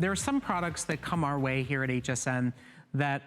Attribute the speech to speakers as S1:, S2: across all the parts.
S1: there are some products that come our way here at HSN that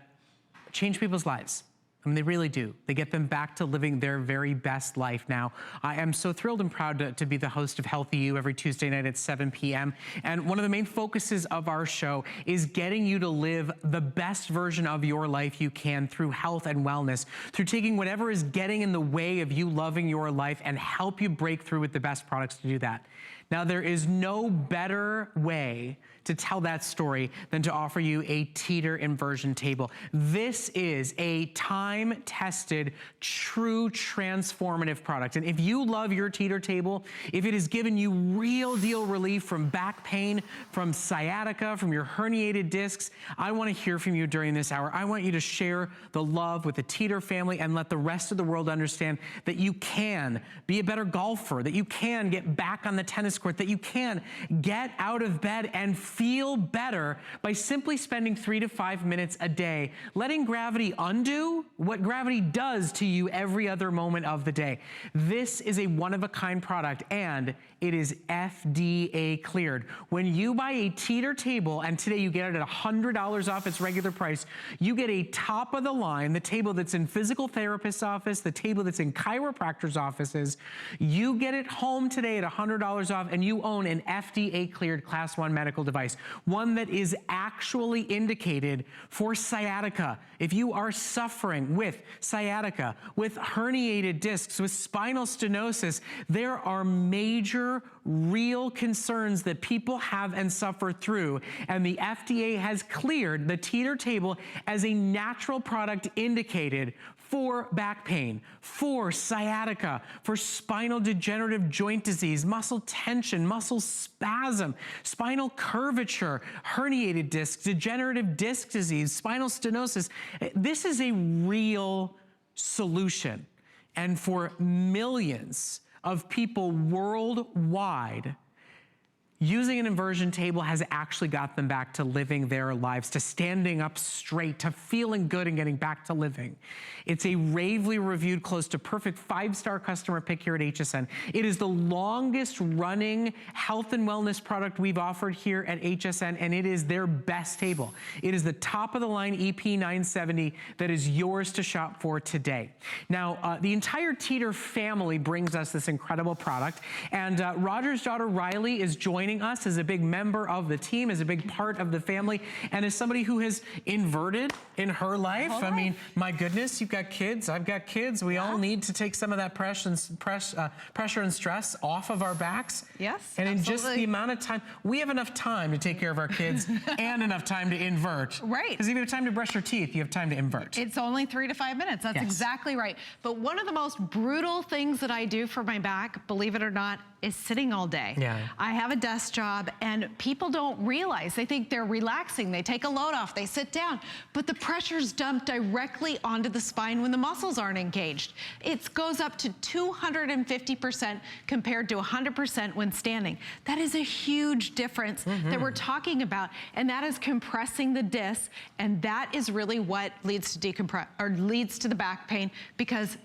S1: change people's lives. I mean, they really do. They get them back to living their very best life now. I am so thrilled and proud to be the host of Healthy You every Tuesday night at 7 p.m. And one of the main focuses of our show is getting you to live the best version of your life you can through health and wellness, through taking whatever is getting in the way of you loving your life and help you break through with the best products to do that. Now, there is no better way to tell that story than to offer you a teeter inversion table. This is a time-tested, true transformative product. And if you love your teeter table, if it has given you real deal relief from back pain, from sciatica, from your herniated discs, I want to hear from you during this hour. I want you to share the love with the teeter family and let the rest of the world understand that you can be a better golfer, that you can get back on the tennis court, that you can get out of bed and feel better by simply spending 3 to 5 minutes a day, letting gravity undo what gravity does to you every other moment of the day. This is a one-of-a-kind product, and it is FDA cleared. When you buy a teeter table, and today you get it at $100 off its regular price, you get a top of the line, the table that's in physical therapist's office, the table that's in chiropractor's offices. You get it home today at $100 off, and you own an FDA cleared Class 1 medical device, one that is actually indicated for sciatica. If you are suffering with sciatica, with herniated discs, with spinal stenosis, there are major real concerns that people have and suffer through, and the FDA has cleared the teeter table as a natural product indicated for back pain, for sciatica, for spinal degenerative joint disease, muscle tension, muscle spasm, spinal curvature, herniated discs, degenerative disc disease, spinal stenosis. This is a real solution. And for millions of people worldwide, using an inversion table has actually got them back to living their lives, to standing up straight, to feeling good and getting back to living. It's a ravely reviewed, close to perfect 5-star customer pick here at HSN. It is the longest running health and wellness product we've offered here at HSN, and it is their best table. It is the top of the line EP970 that is yours to shop for today. Now, the entire Teeter family brings us this incredible product, and Roger's daughter Riley is joining us as a big member of the team, as a big part of the family, and as somebody who has inverted in her life. I mean, my goodness, you've got kids, I've got kids. We all need to take some of that pressure and stress off of our backs.
S2: Yes,
S1: and
S2: absolutely.
S1: in just the amount of time, we have enough time to take care of our kids and enough time to invert.
S2: Right.
S1: Because if you have time to brush your teeth, you have time to invert.
S2: It's only 3 to 5 minutes. That's exactly right. But one of the most brutal things that I do for my back, believe it or not, is sitting all day.
S1: Yeah.
S2: I have a desk job, and people don't realize. They think they're relaxing. They take a load off. They sit down. But the pressure's dumped directly onto the spine when the muscles aren't engaged. It goes up to 250% compared to 100% when standing. That is a huge difference that we're talking about, and that is compressing the disc, and that is really what leads to the back pain, because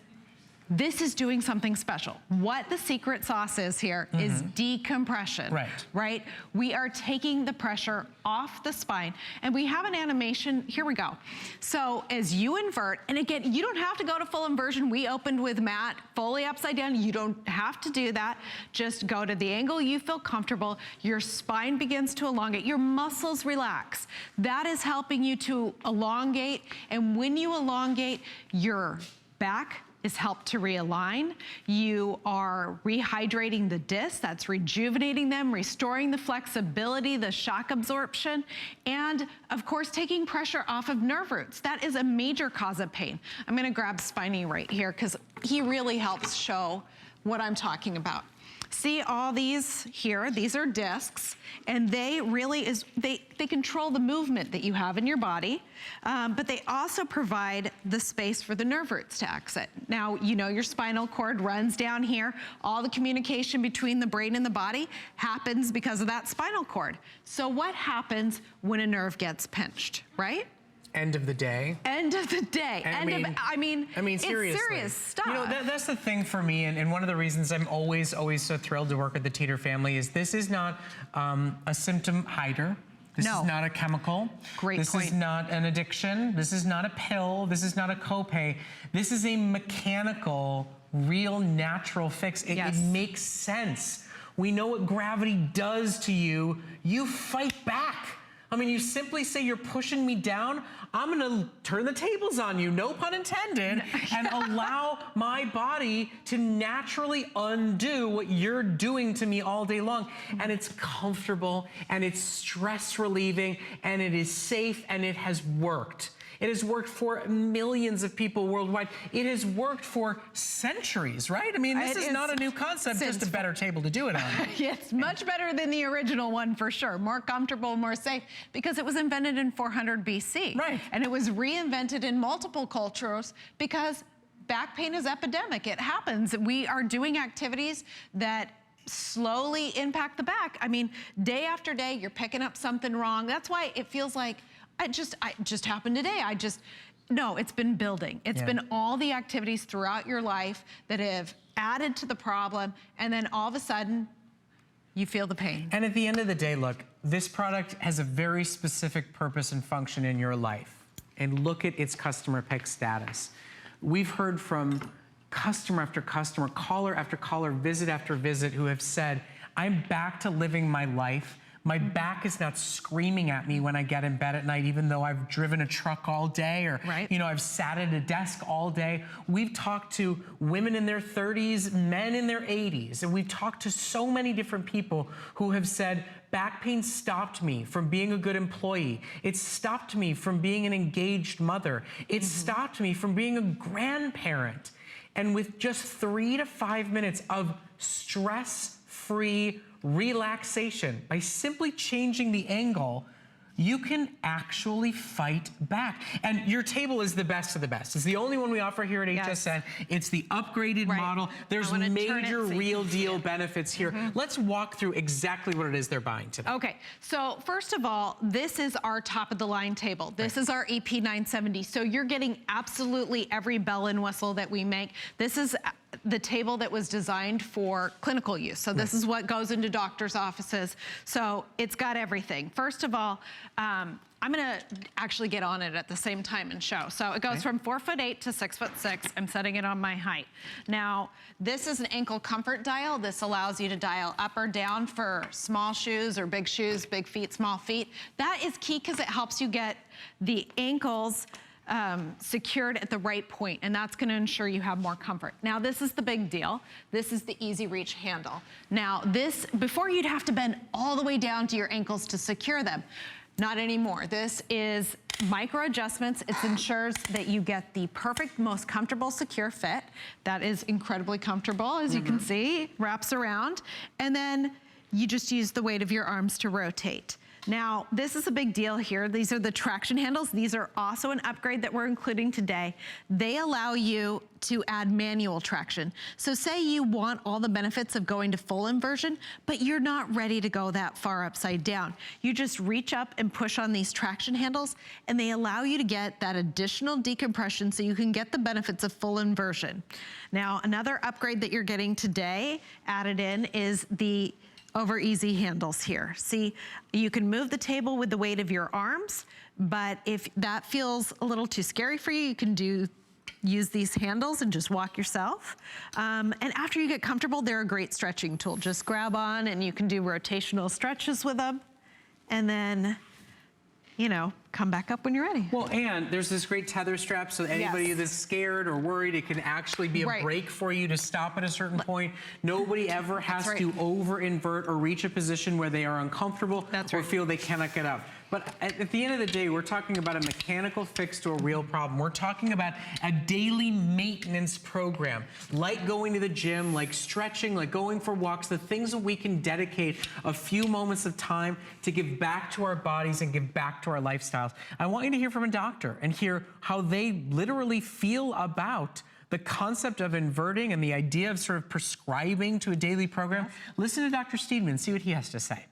S2: this is doing something special. What the secret sauce is here is decompression, right? We are taking the pressure off the spine, and we have an animation. Here we go. So as you invert, and again, you don't have to go to full inversion. We opened with Matt fully upside down. You don't have to do that. Just go to the angle you feel comfortable. Your spine begins to elongate. Your muscles relax. That is helping you to elongate, and when you elongate, your back is helped to realign. You are rehydrating the discs, that's rejuvenating them, restoring the flexibility, the shock absorption, and of course, taking pressure off of nerve roots. That is a major cause of pain. I'm gonna grab Spiny right here, because he really helps show what I'm talking about. See all these here, these are discs, and they really they control the movement that you have in your body, but they also provide the space for the nerve roots to exit. Now, you know your spinal cord runs down here. All the communication between the brain and the body happens because of that spinal cord. So what happens when a nerve gets pinched, right?
S1: End of the day.
S2: End of the day. I mean,
S1: seriously.
S2: It's serious stuff.
S1: You know, that's the thing for me, and one of the reasons I'm always so thrilled to work with the Teeter family is this is not a symptom hider. This is not a chemical.
S2: Great
S1: This
S2: point.
S1: is not an addiction. This is not a pill. This is not a copay. This is a mechanical, real, natural fix. It makes sense. We know what gravity does to you. You fight back. I mean, you simply say, you're pushing me down. I'm gonna turn the tables on you, no pun intended, and allow my body to naturally undo what you're doing to me all day long. And it's comfortable, and it's stress relieving, and it is safe, and it has worked. It has worked for millions of people worldwide. It has worked for centuries, right? I mean, this is not a new concept, just a better table to do it on.
S2: It's much better than the original one for sure. More comfortable, more safe, because it was invented in 400 BC.
S1: Right.
S2: And it was reinvented in multiple cultures because back pain is epidemic. It happens. We are doing activities that slowly impact the back. I mean, day after day, you're picking up something wrong. That's why it feels like, it just happened today. No, it's been building. It's been all the activities throughout your life that have added to the problem, and then all of a sudden, you feel the pain.
S1: And at the end of the day, look, this product has a very specific purpose and function in your life. And look at its customer pick status. We've heard from customer after customer, caller after caller, visit after visit, who have said, I'm back to living my life. My back is not screaming at me when I get in bed at night, even though I've driven a truck all day, or you know, I've sat at a desk all day. We've talked to women in their 30s, men in their 80s, and we've talked to so many different people who have said, back pain stopped me from being a good employee. It stopped me from being an engaged mother. It stopped me from being a grandparent. And with just 3 to 5 minutes of stress-free relaxation, by simply changing the angle, you can actually fight back. And your table is the best of the best. It's the only one we offer here at HSN. It's the upgraded model. There's major real deal benefits here. Let's walk through exactly what it is they're buying today.
S2: Okay, so first of all, this is our top of the line table. This is our EP970. So you're getting absolutely every bell and whistle that we make. This is the table that was designed for clinical use. So this is what goes into doctor's offices. So it's got everything. First of all, I'm gonna actually get on it at the same time and show. So it goes from 4'8" to 6'6". I'm setting it on my height. Now, this is an ankle comfort dial. This allows you to dial up or down for small shoes or big shoes, big feet, small feet. That is key because it helps you get the ankles secured at the right point, and that's gonna ensure you have more comfort. Now, this is the big deal. This is the easy reach handle. Now, this, before you'd have to bend all the way down to your ankles to secure them. Not anymore. This is micro adjustments. It ensures that you get the perfect, most comfortable, secure fit. That is incredibly comfortable, as you can see, wraps around. And then you just use the weight of your arms to rotate. Now, this is a big deal here. These are the traction handles. These are also an upgrade that we're including today. They allow you to add manual traction. So say you want all the benefits of going to full inversion, but you're not ready to go that far upside down. You just reach up and push on these traction handles, and they allow you to get that additional decompression so you can get the benefits of full inversion. Now, another upgrade that you're getting today added in is the over easy handles here. See, you can move the table with the weight of your arms, but if that feels a little too scary for you, you can use these handles and just walk yourself. And after you get comfortable, they're a great stretching tool. Just grab on and you can do rotational stretches with them. And then, you know, come back up when you're ready.
S1: Well, and there's this great tether strap, so anybody that's scared or worried, it can actually be a break for you to stop at a certain point. Nobody ever has to over-invert or reach a position where they are uncomfortable or feel they cannot get up. But at the end of the day, we're talking about a mechanical fix to a real problem. We're talking about a daily maintenance program, like going to the gym, like stretching, like going for walks, the things that we can dedicate a few moments of time to give back to our bodies and give back to our lifestyles. I want you to hear from a doctor and hear how they literally feel about the concept of inverting and the idea of sort of prescribing to a daily program. Listen to Dr. Steedman, see what he has to say.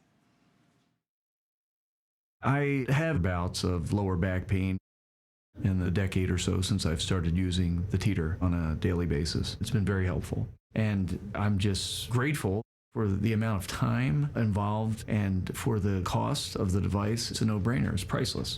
S3: I have bouts of lower back pain in the decade or so since I've started using the teeter on a daily basis. It's been very helpful. And I'm just grateful For the amount of time involved and for the cost of the device, it's a no-brainer. It's priceless.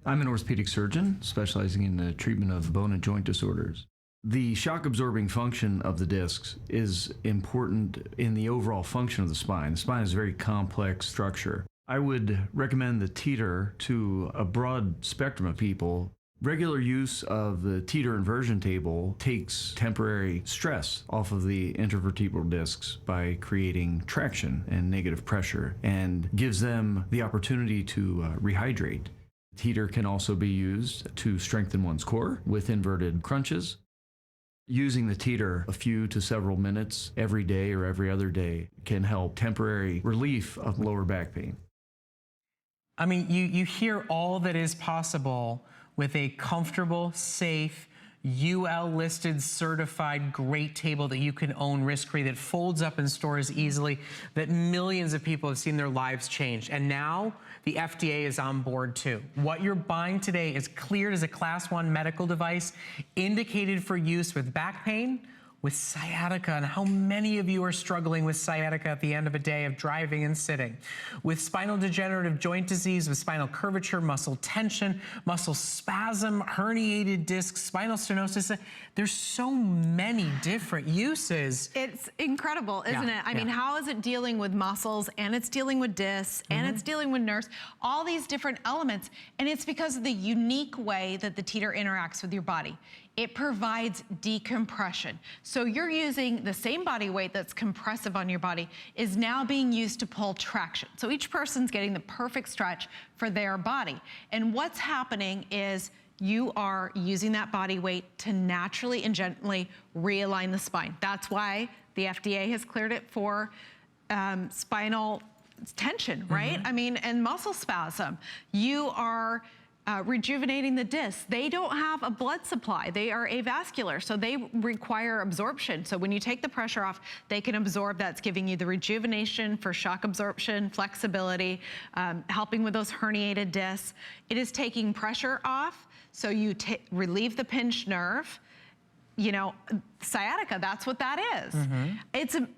S3: I'm an orthopedic surgeon specializing in the treatment of bone and joint disorders. The shock-absorbing function of the discs is important in the overall function of the spine. The spine is a very complex structure. I would recommend the teeter to a broad spectrum of people. Regular use of the teeter inversion table takes temporary stress off of the intervertebral discs by creating traction and negative pressure and gives them the opportunity to rehydrate. Teeter can also be used to strengthen one's core with inverted crunches. Using the teeter a few to several minutes every day or every other day can help temporary relief of lower back pain.
S1: I mean, you hear all that is possible with a comfortable, safe, UL-listed, certified, great table that you can own risk-free, that folds up and stores easily, that millions of people have seen their lives changed. And now the FDA is on board too. What you're buying today is cleared as a Class 1 medical device, indicated for use with back pain, with sciatica, and how many of you are struggling with sciatica at the end of a day of driving and sitting, with spinal degenerative joint disease, with spinal curvature, muscle tension, muscle spasm, herniated discs, spinal stenosis. There's so many different uses.
S2: It's incredible, isn't it? I mean, how is it dealing with muscles, and it's dealing with discs, and it's dealing with nerves, all these different elements, and it's because of the unique way that the teeter interacts with your body. It provides decompression. So you're using the same body weight that's compressive on your body is now being used to pull traction. So each person's getting the perfect stretch for their body. And what's happening is you are using that body weight to naturally and gently realign the spine. That's why the FDA has cleared it for spinal tension, right? I mean, and muscle spasm. You are rejuvenating the discs. They don't have a blood supply. They are avascular, so they require absorption. So when you take the pressure off, they can absorb. That's giving you the rejuvenation for shock absorption, flexibility, helping with those herniated discs. It is taking pressure off, so you relieve the pinched nerve. You know, sciatica, that's what that is.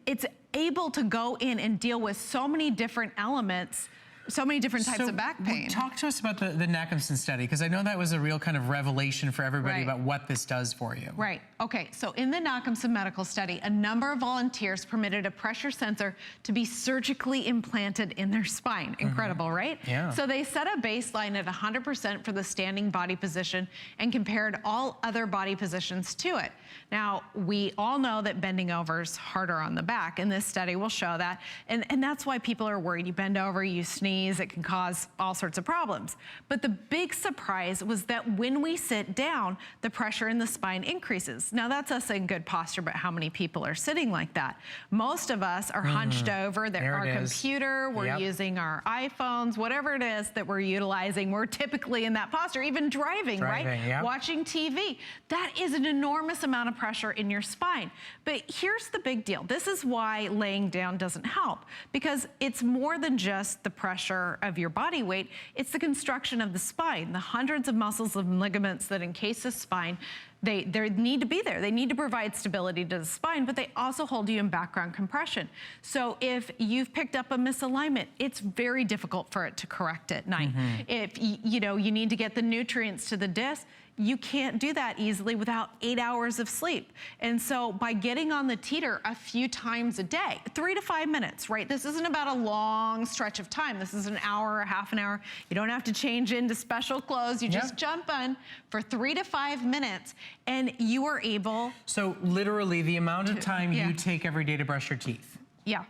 S2: It's able to go in and deal with so many different elements, so many different types of back pain.
S1: Talk to us about the Nackhamson study, because I know that was a real kind of revelation for everybody about what this does for you.
S2: Right, okay, so in the Nackhamson medical study, a number of volunteers permitted a pressure sensor to be surgically implanted in their spine. Incredible, right?
S1: Yeah.
S2: So they set a baseline at 100% for the standing body position and compared all other body positions to it. Now, we all know that bending over is harder on the back, and this study will show that, and that's why people are worried. You bend over, you sneeze, it can cause all sorts of problems. But the big surprise was that when we sit down, the pressure in the spine increases. Now, that's us in good posture, but how many people are sitting like that? Most of us are hunched over. Our computer, we're using our iPhones, whatever it is that we're utilizing, we're typically in that posture, even driving, right? Watching TV. That is an enormous amount of pressure in your spine. But here's the big deal. This is why laying down doesn't help, because it's more than just the pressure of your body weight. It's the construction of the spine, the hundreds of muscles and ligaments that encase the spine. They need to be there. They need to provide stability to the spine, but they also hold you in background compression. So if you've picked up a misalignment, it's very difficult for it to correct at night. If you need to get the nutrients to the disc, you can't do that easily without 8 hours of sleep. And so by getting on the teeter a few times a day, 3 to 5 minutes, right? This isn't about a long stretch of time. This is an hour, a half an hour. You don't have to change into special clothes. You just jump on for 3 to 5 minutes and you are able.
S1: So literally the amount of time you take every day to brush your teeth.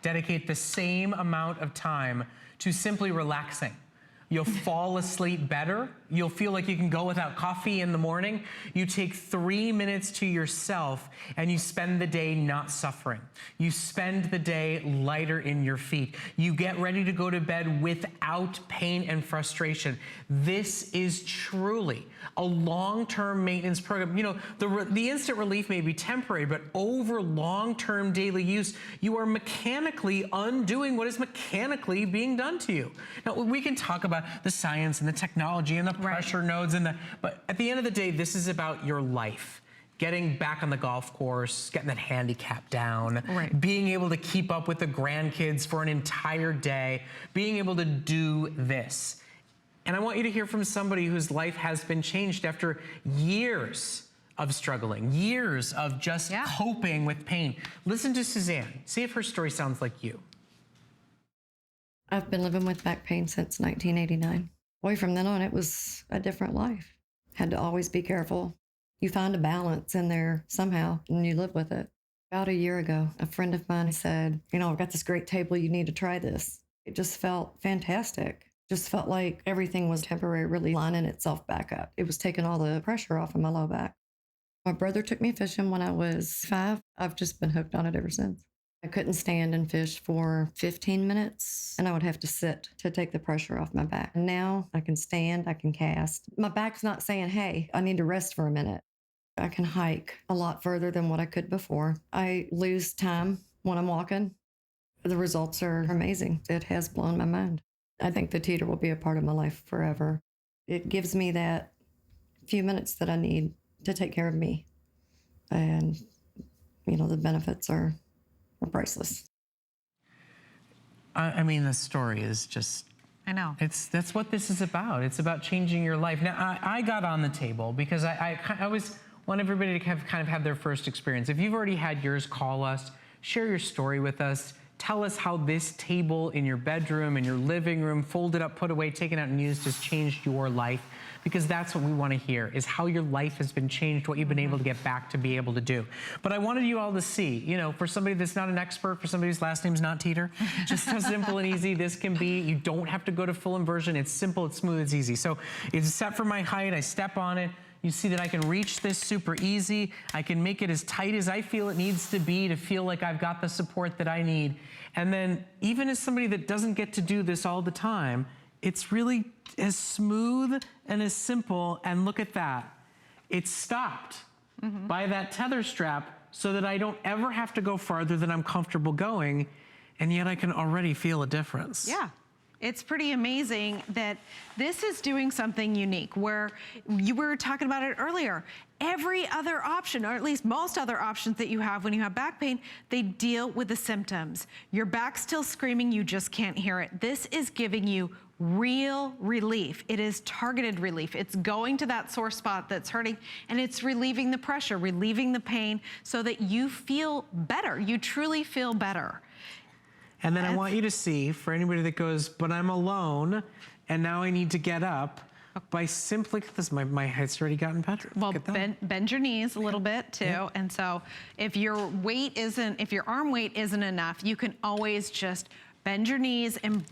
S1: Dedicate the same amount of time to simply relaxing. You'll fall asleep better. You'll feel like you can go without coffee in the morning. You take 3 minutes to yourself and you spend the day not suffering. You spend the day lighter in your feet. You get ready to go to bed without pain and frustration. This is truly a long-term maintenance program. You know, the instant relief may be temporary, but over long-term daily use, you are mechanically undoing what is mechanically being done to you. Now, we can talk about the science and the technology and the pressure nodes but at the end of the day, this is about your life. getting back on the golf course, getting that handicap down,
S2: Right.
S1: being able to keep up with the grandkids for an entire day, being able to do this. And I want you to hear from somebody whose life has been changed after years of struggling, years of just coping with pain. Listen to Suzanne. See if her story sounds like you.
S4: I've been living with back pain since 1989. Boy, from then on, it was a different life. Had to always be careful. You find a balance in there somehow, and you live with it. About a year ago, a friend of mine said, you know, I've got this great table, you need to try this. It just felt fantastic. Just felt like everything was temporarily lining itself back up. It was taking all the pressure off of my low back. My brother took me fishing when I was 5. I've just been hooked on it ever since. I couldn't stand and fish for 15 minutes, and I would have to sit to take the pressure off my back. And now I can stand, I can cast. My back's not saying, hey, I need to rest for a minute. I can hike a lot further than what I could before. I lose time when I'm walking. The results are amazing. It has blown my mind. I think the teeter will be a part of my life forever. It gives me that few minutes that I need to take care of me. And, you know, the benefits are priceless.
S1: I mean, the story is just,
S2: I know.
S1: that's what this is about. It's about changing your life. Now, I got on the table because I always want everybody to kind of have their first experience. If you've already had yours, call us, share your story with us. Tell us how this table in your bedroom, in your living room, folded up, put away, taken out and used has changed your life. Because that's what we want to hear, is how your life has been changed, what you've been able to get back to be able to do. But I wanted you all to see, you know, for somebody that's not an expert, for somebody whose last name's not Teeter, just how simple and easy this can be. You don't have to go to full inversion. It's simple, it's smooth, it's easy. So it's set for my height. I step on it. You see that I can reach this super easy. I can make it as tight as I feel it needs to be to feel like I've got the support that I need. And then even as somebody that doesn't get to do this all the time, it's really as smooth and as simple, and look at that. It's stopped by that tether strap so that I don't ever have to go farther than I'm comfortable going, and yet I can already feel a difference.
S2: Yeah. It's pretty amazing that this is doing something unique, where you were talking about it earlier. Every other option, or at least most other options that you have when you have back pain, they deal with the symptoms. Your back's still screaming, you just can't hear it. This is giving you real relief. It is targeted relief. It's going to that sore spot that's hurting, and it's relieving the pressure, relieving the pain, so that you feel better. You truly feel better.
S1: And then I want you to see, for anybody that goes, but I'm alone, and now I need to get up, by simply, this, my head's already gotten better.
S2: Well, bend your knees a little bit too. And so if your arm weight isn't enough, you can always just bend your knees and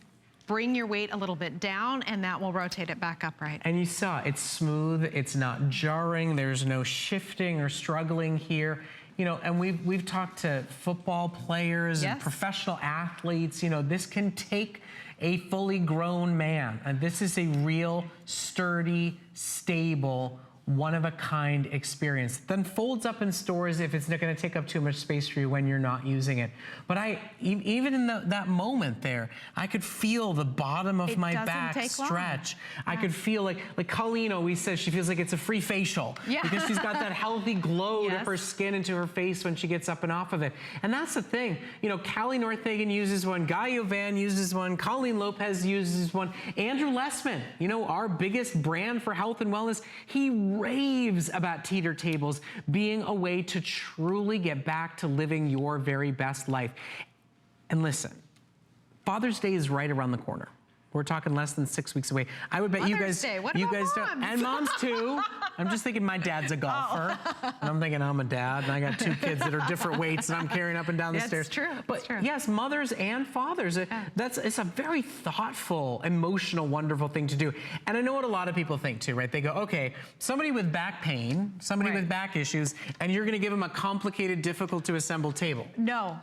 S2: bring your weight a little bit down, and that will rotate it back upright.
S1: And you saw, it's smooth, it's not jarring, there's no shifting or struggling here. You know, and we've talked to football players and professional athletes. You know, this can take a fully grown man. And this is a real sturdy, stable, one-of-a-kind experience. Then folds up in stores if it's not going to take up too much space for you when you're not using it. But even in that moment there, I could feel the bottom of my back stretch. I could feel like Colleen always says she feels like it's a free facial because she's got that healthy glow to her skin and to her face when she gets up and off of it. And that's the thing. You know, Callie Northagen uses one, Guy Yovan uses one, Colleen Lopez uses one, Andrew Lessman, you know, our biggest brand for health and wellness, he raves about teeter tables being a way to truly get back to living your very best life. And listen, Father's Day is right around the corner. We're talking less than 6 weeks away. I would bet
S2: Mother's Day. What about moms?
S1: And moms too. I'm just thinking my dad's a golfer. And I'm thinking I'm a dad, and I got 2 kids that are different weights, and I'm carrying up and down the stairs.
S2: True.
S1: But yes, mothers and fathers. It's a very thoughtful, emotional, wonderful thing to do. And I know what a lot of people think too, right? They go, okay, somebody with back pain, somebody with back issues, and you're going to give them a complicated, difficult to assemble table.
S2: No,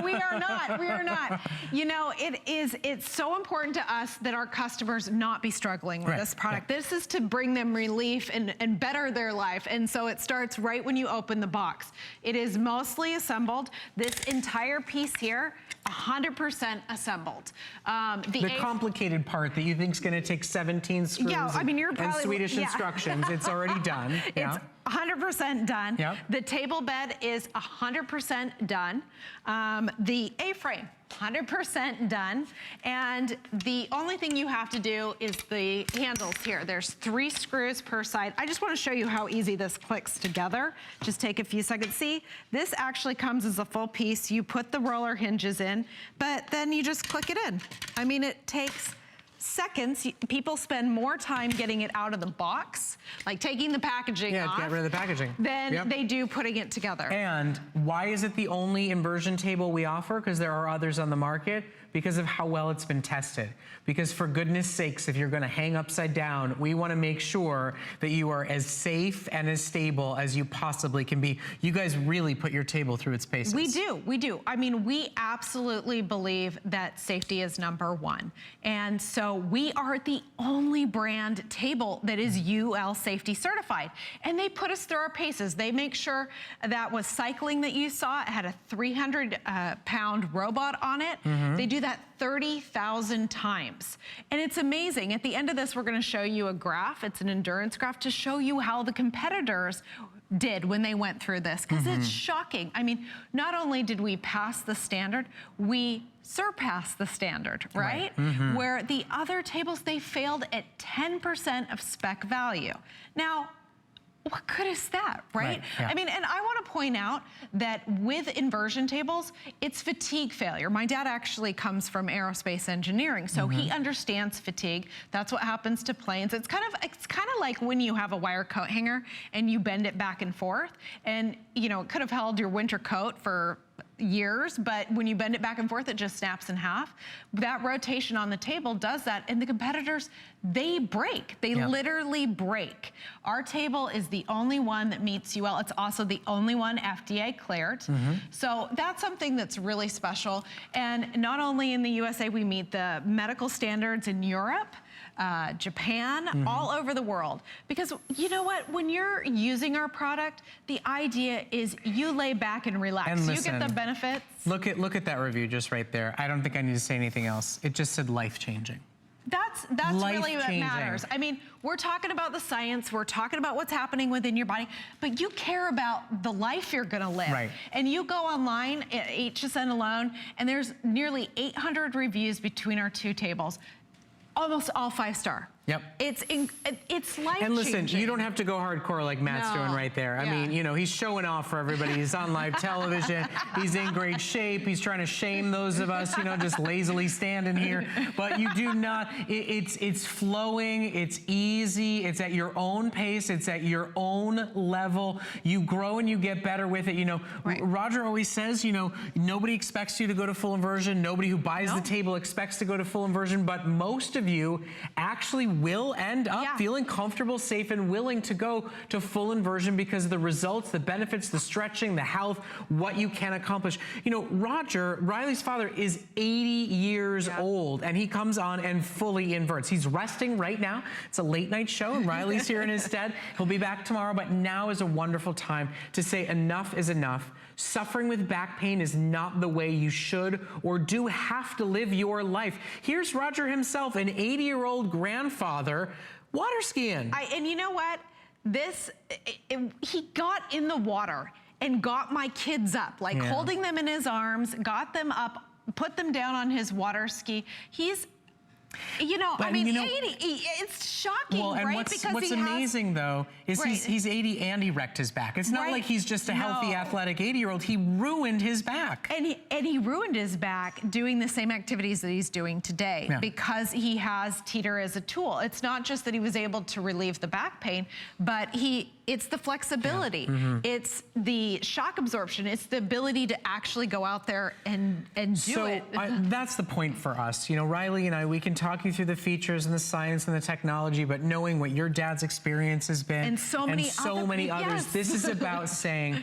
S2: we are not. We are not. You know, it's so important to us that our customers not be struggling with this product. This is to bring them relief and better their life. And so it starts right when you open the box. It is mostly assembled. This entire piece here, 100% assembled.
S1: The complicated part that you think is going to take 17 screws and Swedish instructions, it's already done.
S2: It's 100% done.
S1: Yep.
S2: The table bed is 100% done. The A-frame, 100% done. And the only thing you have to do is the handles here. There's 3 screws per side. I just want to show you how easy this clicks together. Just take a few seconds. See, this actually comes as a full piece. You put the roller hinges in, but then you just click it in. I mean, it takes seconds. People spend more time getting it out of the box, like taking the packaging off.
S1: Get rid of the packaging.
S2: Than they do putting it together.
S1: And why is it the only inversion table we offer? Because there are others on the market. Because of how well it's been tested. Because for goodness sakes, if you're gonna hang upside down, we wanna make sure that you are as safe and as stable as you possibly can be. You guys really put your table through its paces.
S2: We do. I mean, we absolutely believe that safety is #1. And so we are the only brand table that is UL safety certified. And they put us through our paces. They make sure that was cycling that you saw, it had a 300-pound robot on it. They do that 30,000 times. And it's amazing. At the end of this, we're gonna show you a graph. It's an endurance graph to show you how the competitors did when they went through this, because it's shocking. I mean, not only did we pass the standard, we surpassed the standard, right? Where the other tables, they failed at 10% of spec value. Now, what good is that, right? I mean, and I want to point out that with inversion tables, it's fatigue failure. My dad actually comes from aerospace engineering, so he understands fatigue. That's what happens to planes. It's kind of like when you have a wire coat hanger and you bend it back and forth, and you know, it could have held your winter coat for years, but when you bend it back and forth, it just snaps in half. That rotation on the table does that, and the competitors, they break. They literally break. Our table is the only one that meets UL. It's also the only one FDA cleared. So that's something that's really special. And not only in the USA, we meet the medical standards in Europe, Japan, all over the world. Because you know what, when you're using our product, the idea is you lay back and relax.
S1: And listen,
S2: you get the benefits.
S1: Look at that review just right there. I don't think I need to say anything else. It just said life-changing.
S2: That's really what matters. I mean, we're talking about the science, we're talking about what's happening within your body, but you care about the life you're gonna live.
S1: Right.
S2: And you go online at HSN alone, and there's nearly 800 reviews between our 2 tables. Almost all 5-star.
S1: Yep.
S2: It's life-changing.
S1: And listen, you don't have to go hardcore like Matt's doing right there. I mean, you know, he's showing off for everybody. He's on live television. He's in great shape. He's trying to shame those of us, you know, just lazily standing here. But you do not, it's flowing, it's easy, it's at your own pace, it's at your own level. You grow and you get better with it. You know, Roger always says, you know, nobody expects you to go to full inversion. Nobody who buys the table expects to go to full inversion, but most of you actually will end up feeling comfortable, safe, and willing to go to full inversion because of the results, the benefits, the stretching, the health, what you can accomplish. You know, Roger, Riley's father, is 80 years old, and he comes on and fully inverts. He's resting right now. It's a late night show, and Riley's here in his stead. He'll be back tomorrow, but now is a wonderful time to say enough is enough. Suffering with back pain is not the way you should or do have to live your life. Here's Roger himself, an 80-year-old grandfather, water skiing.
S2: And you know what? He got in the water and got my kids up, like holding them in his arms, got them up, put them down on his water ski. He's, you know, I mean, 80, it's shocking,
S1: well, and
S2: right?
S1: What's amazing, though, is he's 80 and he wrecked his back. It's not like he's just a healthy, athletic 80-year-old. He ruined his back.
S2: And he ruined his back doing the same activities that he's doing today because he has teeter as a tool. It's not just that he was able to relieve the back pain, but it's the flexibility. It's the shock absorption. It's the ability to actually go out there and do it.
S1: That's the point for us. You know, Riley and I, we can talk you through the features and the science and the technology, but knowing what your dad's experience has been
S2: and so many others,
S1: this is about saying,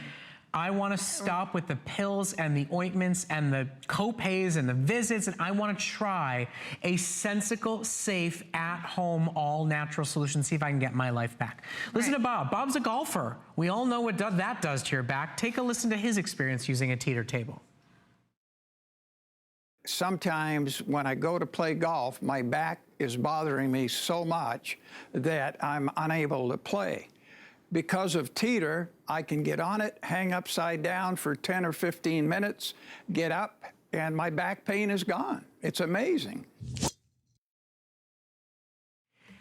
S1: I want to stop with the pills and the ointments and the co-pays and the visits, and I want to try a sensical, safe, at-home, all-natural solution, see if I can get my life back. Listen to Bob. Bob's a golfer. We all know what that does to your back. Take a listen to his experience using a teeter table.
S5: Sometimes when I go to play golf, my back is bothering me so much that I'm unable to play. Because of Teeter, I can get on it, hang upside down for 10 or 15 minutes, get up, and my back pain is gone. It's amazing.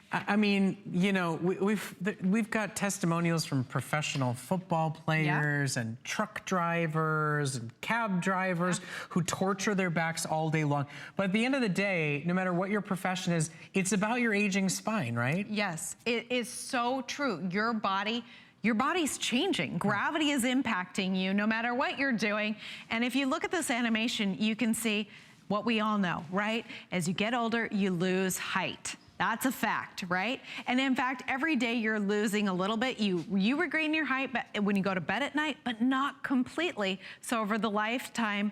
S1: I mean, you know, we've got testimonials from professional football players and truck drivers and cab drivers who torture their backs all day long. But at the end of the day, no matter what your profession is, it's about your aging spine, right?
S2: Yes, it is so true. Your body's changing. Gravity is impacting you no matter what you're doing. And if you look at this animation, you can see what we all know, right? As you get older, you lose height. That's a fact, right? And in fact, every day you're losing a little bit. You regain your height when you go to bed at night, but not completely. So over the lifetime,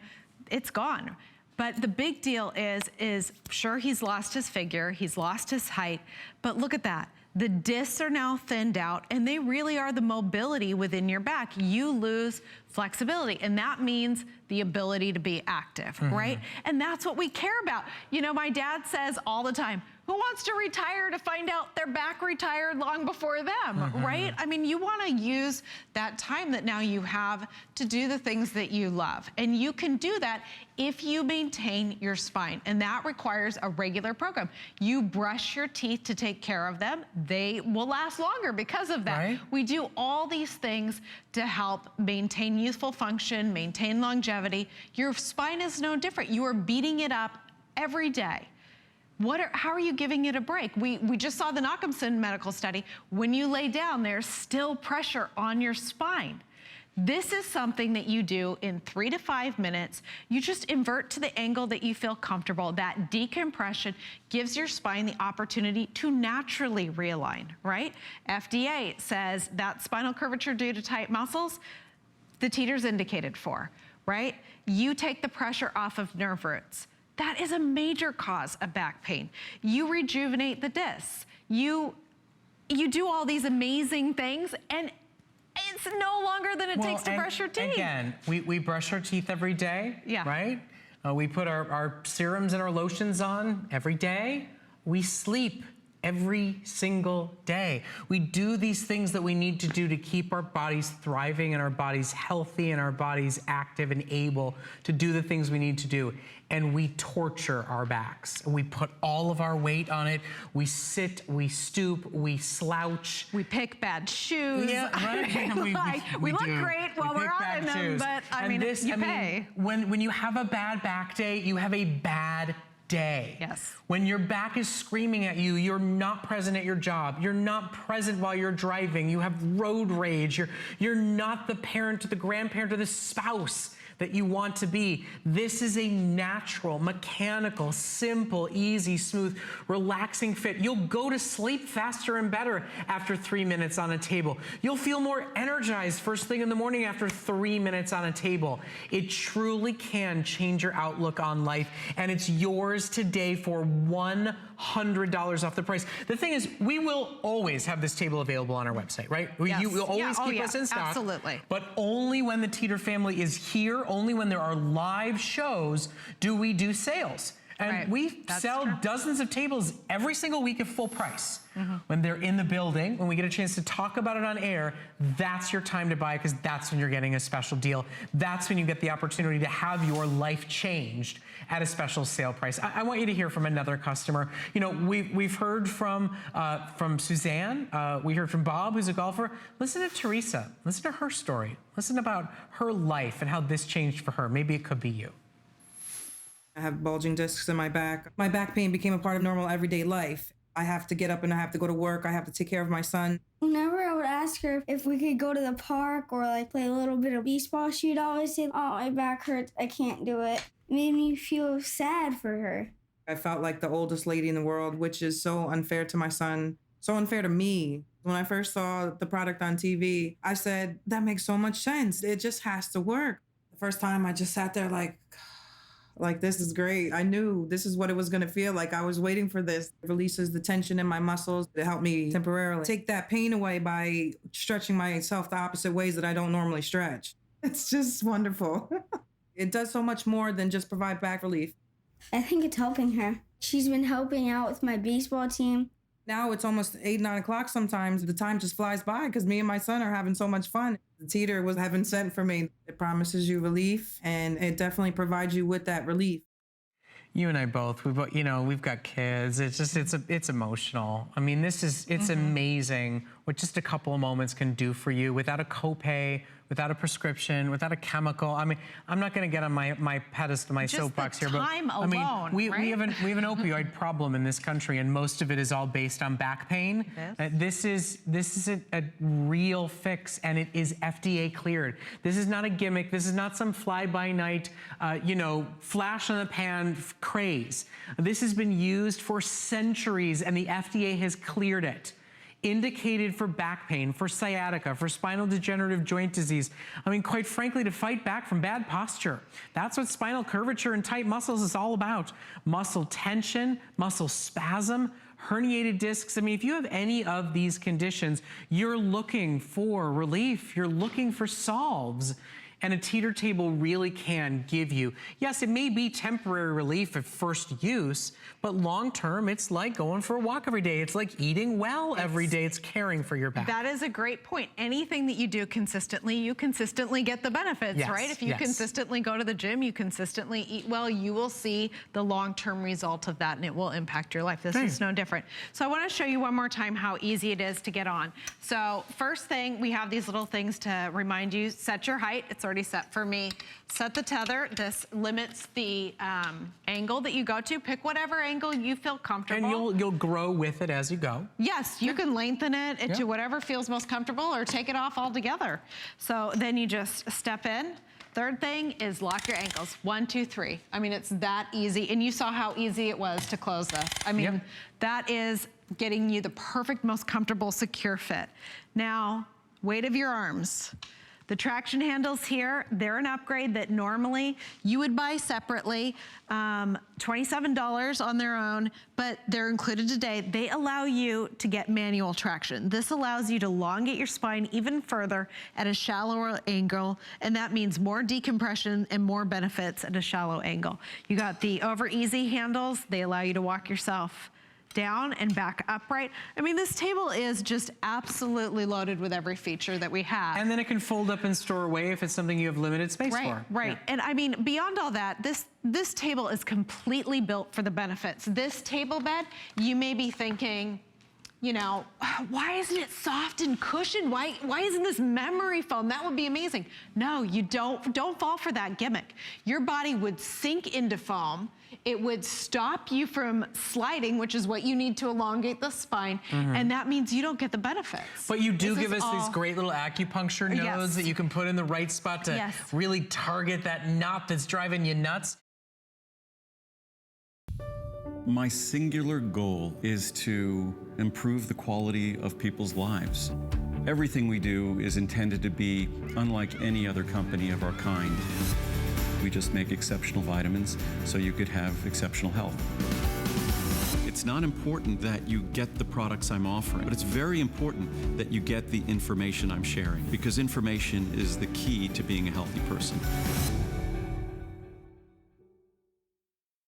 S2: it's gone. But the big deal is sure, he's lost his figure, he's lost his height, but look at that. The discs are now thinned out, and they really are the mobility within your back. You lose flexibility, and that means the ability to be active, right? And that's what we care about. You know, my dad says all the time, who wants to retire to find out their back retired long before them, right? I mean, you want to use that time that now you have to do the things that you love. And you can do that if you maintain your spine. And that requires a regular program. You brush your teeth to take care of them. They will last longer because of that.
S1: Right.
S2: We do all these things to help maintain youthful function, maintain longevity. Your spine is no different. You are beating it up every day. How are you giving it a break? We just saw the Nachemson medical study. When you lay down, there's still pressure on your spine. This is something that you do in 3 to 5 minutes. You just invert to the angle that you feel comfortable. That decompression gives your spine the opportunity to naturally realign, right? FDA says that spinal curvature due to tight muscles, the Teeter's indicated for, right? You take the pressure off of nerve roots. That is a major cause of back pain. You rejuvenate the discs. You do all these amazing things, and it's no longer than it takes to brush your teeth.
S1: Again, we brush our teeth every day, right? We put our serums and our lotions on every day. We sleep every single day. We do these things that we need to do to keep our bodies thriving and our bodies healthy and our bodies active and able to do the things we need to do. And we torture our backs. We put all of our weight on it. We sit, we stoop, we slouch.
S2: We pick bad shoes.
S1: Yeah, right.
S2: we look great while we're on in them, but I mean, you pay.
S1: When you have a bad back day, you have a bad day.
S2: Yes.
S1: When your back is screaming at you, you're not present at your job. You're not present while you're driving. You have road rage. You're not the parent or the grandparent or the spouse that you want to be. This is a natural, mechanical, simple, easy, smooth, relaxing fit. You'll go to sleep faster and better after 3 minutes on a table. You'll feel more energized first thing in the morning after 3 minutes on a table. It truly can change your outlook on life, and it's yours today for $100 off the price. The thing is, we will always have this table available on our website, right?
S2: Yes.
S1: You will always keep us in stock.
S2: Absolutely.
S1: But only when the Teeter family is here, only when there are live shows do we do sales. And we sell dozens of tables every single week at full price. When they're in the building, when we get a chance to talk about it on air, that's your time to buy, because that's when you're getting a special deal. That's when you get the opportunity to have your life changed at a special sale price. I want you to hear from another customer. You know, we've heard from Suzanne. We heard from Bob, who's a golfer. Listen to Teresa. Listen to her story. Listen about her life and how this changed for her. Maybe it could be you.
S6: I have bulging discs in my back. My back pain became a part of normal everyday life. I have to get up and I have to go to work. I have to take care of my son.
S7: Whenever I would ask her if we could go to the park or like play a little bit of baseball, she'd always say, "Oh, my back hurts. I can't do it." It made me feel sad for her.
S6: I felt like the oldest lady in the world, which is so unfair to my son, so unfair to me. When I first saw the product on TV, I said, that makes so much sense. It just has to work. The first time I just sat there like, this is great. I knew this is what it was going to feel like. I was waiting for this. It releases the tension in my muscles. It helped me temporarily take that pain away by stretching myself the opposite ways that I don't normally stretch. It's just wonderful. It does so much more than just provide back relief.
S7: I think it's helping her. She's been helping out with my baseball team.
S6: Now it's almost 8, 9 o'clock sometimes. The time just flies by because me and my son are having so much fun. The teeter was heaven sent for me. It promises you relief, and it definitely provides you with that relief.
S1: You and I both, we've got kids. It's emotional. I mean, it's amazing what just a couple of moments can do for you without a copay, without a prescription, without a chemical. I mean, I'm not going to get on my pedestal, my soapbox here, but
S2: time alone,
S1: we have an opioid problem in this country, and most of it is all based on back pain. This is a real fix, and it is FDA cleared. This is not a gimmick. This is not some fly-by-night, flash in the pan craze. This has been used for centuries, and the FDA has cleared it. Indicated for back pain, for sciatica, for spinal degenerative joint disease. I mean, quite frankly, to fight back from bad posture. That's what spinal curvature and tight muscles is all about. Muscle tension, muscle spasm, herniated discs. I mean, if you have any of these conditions, you're looking for relief. You're looking for solves. And a teeter table really can give you, yes, it may be temporary relief at first use, but long term, it's like going for a walk every day. It's like eating well every day. It's caring for your back.
S2: That is a great point. Anything that you do consistently, you consistently get the benefits, right? If you consistently go to the gym, you consistently eat well, you will see the long-term result of that, and it will impact your life. This is no different. So I want to show you one more time how easy it is to get on. So first thing, we have these little things to remind you, set your height. It's already set for me. Set the tether. This limits the angle that you go to. Pick whatever angle you feel comfortable.
S1: And you'll grow with it as you go.
S2: Yes, you can lengthen it into whatever feels most comfortable, or take it off altogether. So then you just step in. Third thing is lock your ankles. 1, 2, 3. I mean, it's that easy. And you saw how easy it was to close this. I mean, that is getting you the perfect, most comfortable, secure fit. Now, weight of your arms. The traction handles here, they're an upgrade that normally you would buy separately, $27 on their own, but they're included today. They allow you to get manual traction. This allows you to elongate your spine even further at a shallower angle, and that means more decompression and more benefits at a shallow angle. You got the over easy handles. They allow you to walk yourself down and back upright. I mean, this table is just absolutely loaded with every feature that we have.
S1: And then it can fold up and store away if it's something you have limited space for.
S2: Right. And I mean, beyond all that, this table is completely built for the benefits. This table bed, you may be thinking, why isn't it soft and cushioned? Why isn't this memory foam? That would be amazing. No, you don't fall for that gimmick. Your body would sink into foam. It would stop you from sliding, which is what you need to elongate the spine, and that means you don't get the benefits.
S1: But you do give us these great little acupuncture nodes that you can put in the right spot to really target that knot that's driving you nuts.
S8: My singular goal is to improve the quality of people's lives. Everything we do is intended to be unlike any other company of our kind. We just make exceptional vitamins so you could have exceptional health. It's not important that you get the products I'm offering, but it's very important that you get the information I'm sharing, because information is the key to being a healthy person.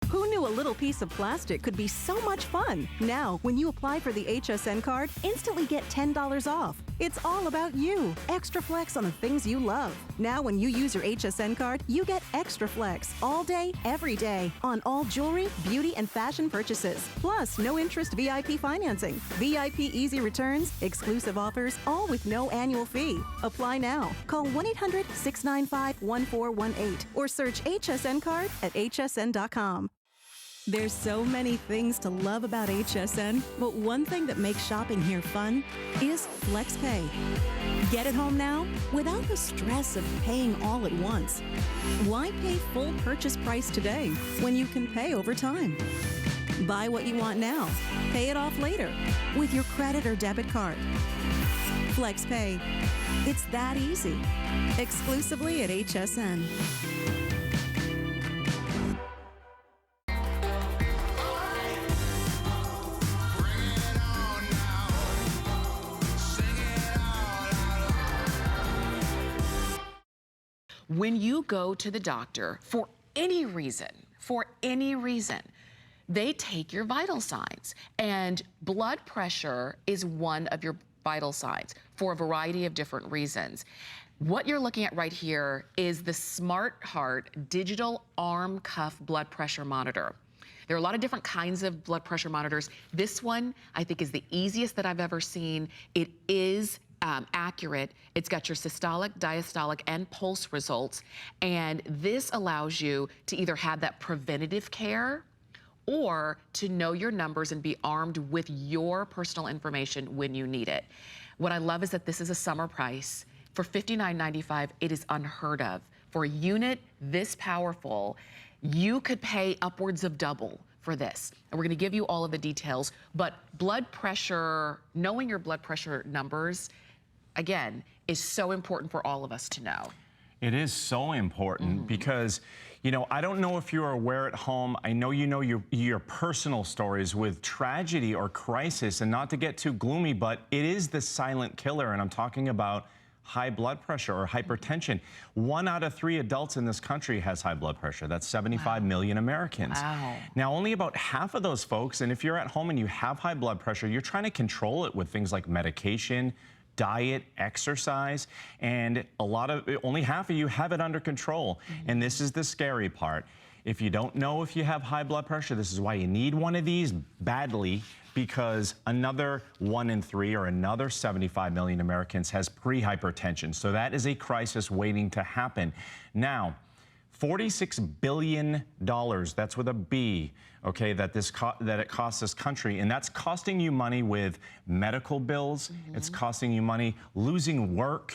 S9: Who knew a little piece of plastic could be so much fun? Now, when you apply for the HSN card, instantly get $10 off. It's all about you. Extra flex on the things you love. Now, when you use your HSN card, you get extra flex all day, every day on all jewelry, beauty, and fashion purchases. Plus, no interest VIP financing, VIP easy returns, exclusive offers, all with no annual fee. Apply now. Call 1-800-695-1418 or search HSN card at hsn.com. There's so many things to love about HSN, but one thing that makes shopping here fun is FlexPay. Get it home now without the stress of paying all at once. Why pay full purchase price today when you can pay over time? Buy what you want now, pay it off later with your credit or debit card. FlexPay. It's that easy. Exclusively at HSN.
S10: When you go to the doctor for any reason, for any reason, they take your vital signs. And blood pressure is one of your vital signs for a variety of different reasons. What you're looking at right here is the Smart Heart digital arm cuff blood pressure monitor. There are a lot of different kinds of blood pressure monitors. This one, I think, is the easiest that I've ever seen. It is accurate. It's got your systolic, diastolic, and pulse results. And this allows you to either have that preventative care or to know your numbers and be armed with your personal information when you need it. What I love is that this is a summer price. For $59.95, it is unheard of. For a unit this powerful, you could pay upwards of double for this. And we're gonna give you all of the details, but blood pressure, knowing your blood pressure numbers, again, is so important for all of us to know.
S11: It is so important because, you know, I don't know if you're aware at home, I know you know your personal stories with tragedy or crisis, and not to get too gloomy, but it is the silent killer, and I'm talking about high blood pressure or hypertension. 1 out of 3 adults in this country has high blood pressure. That's 75 million Americans.
S10: Wow.
S11: Now, only about half of those folks, and if you're at home and you have high blood pressure, you're trying to control it with things like medication, diet, exercise, and only half of you have it under control. And this is the scary part. If you don't know if you have high blood pressure, this is why you need one of these badly, because another 1 in 3 or another 75 million Americans has pre-hypertension. So that is a crisis waiting to happen. Now, $46 billion, that's with a B, okay, that it costs this country, and that's costing you money with medical bills, it's costing you money losing work,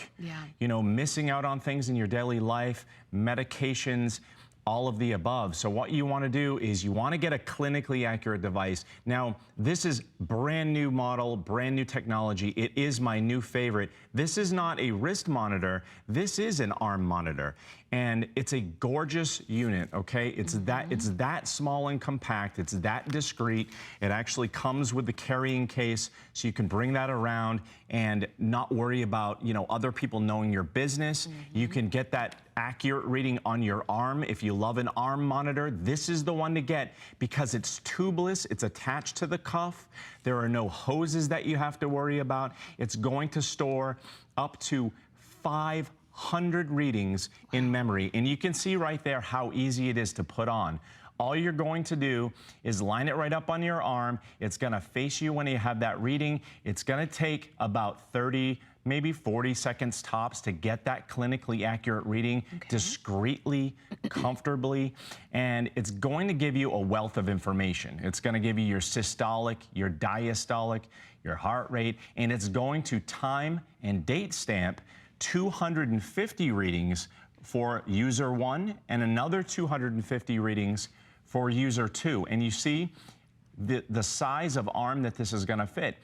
S11: you know, missing out on things in your daily life, medications, all of the above. So what you want to do is you want to get a clinically accurate device. Now, this is brand new model, brand new technology. It is my new favorite. This is not a wrist monitor. This is an arm monitor. And it's a gorgeous unit, okay? It's that small and compact. It's that discreet. It actually comes with the carrying case, so you can bring that around and not worry about, you know, other people knowing your business. You can get that accurate reading on your arm. If you love an arm monitor, this is the one to get because it's tubeless. It's attached to the cuff. There are no hoses that you have to worry about. It's going to store up to 500 readings in memory. And you can see right there how easy it is to put on. All you're going to do is line it right up on your arm. It's gonna face you when you have that reading. It's gonna take about 30, maybe 40 seconds tops to get that clinically accurate reading discreetly, comfortably, and it's going to give you a wealth of information. It's gonna give you your systolic, your diastolic, your heart rate, and it's going to time and date stamp 250 readings for user 1 and another 250 readings for user 2. And you see the size of arm that this is gonna fit.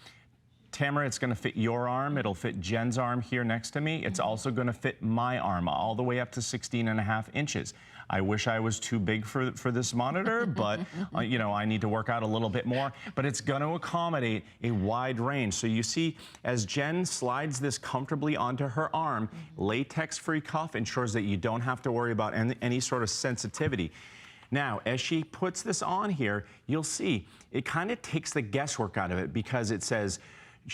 S11: Tamara, it's gonna fit your arm. It'll fit Jen's arm here next to me. It's also gonna fit my arm all the way up to 16.5 inches. I wish I was too big for this monitor, but you know, I need to work out a little bit more, but it's gonna accommodate a wide range. So you see, as Jen slides this comfortably onto her arm, latex-free cuff ensures that you don't have to worry about any sort of sensitivity. Now, as she puts this on here, you'll see it kind of takes the guesswork out of it because it says,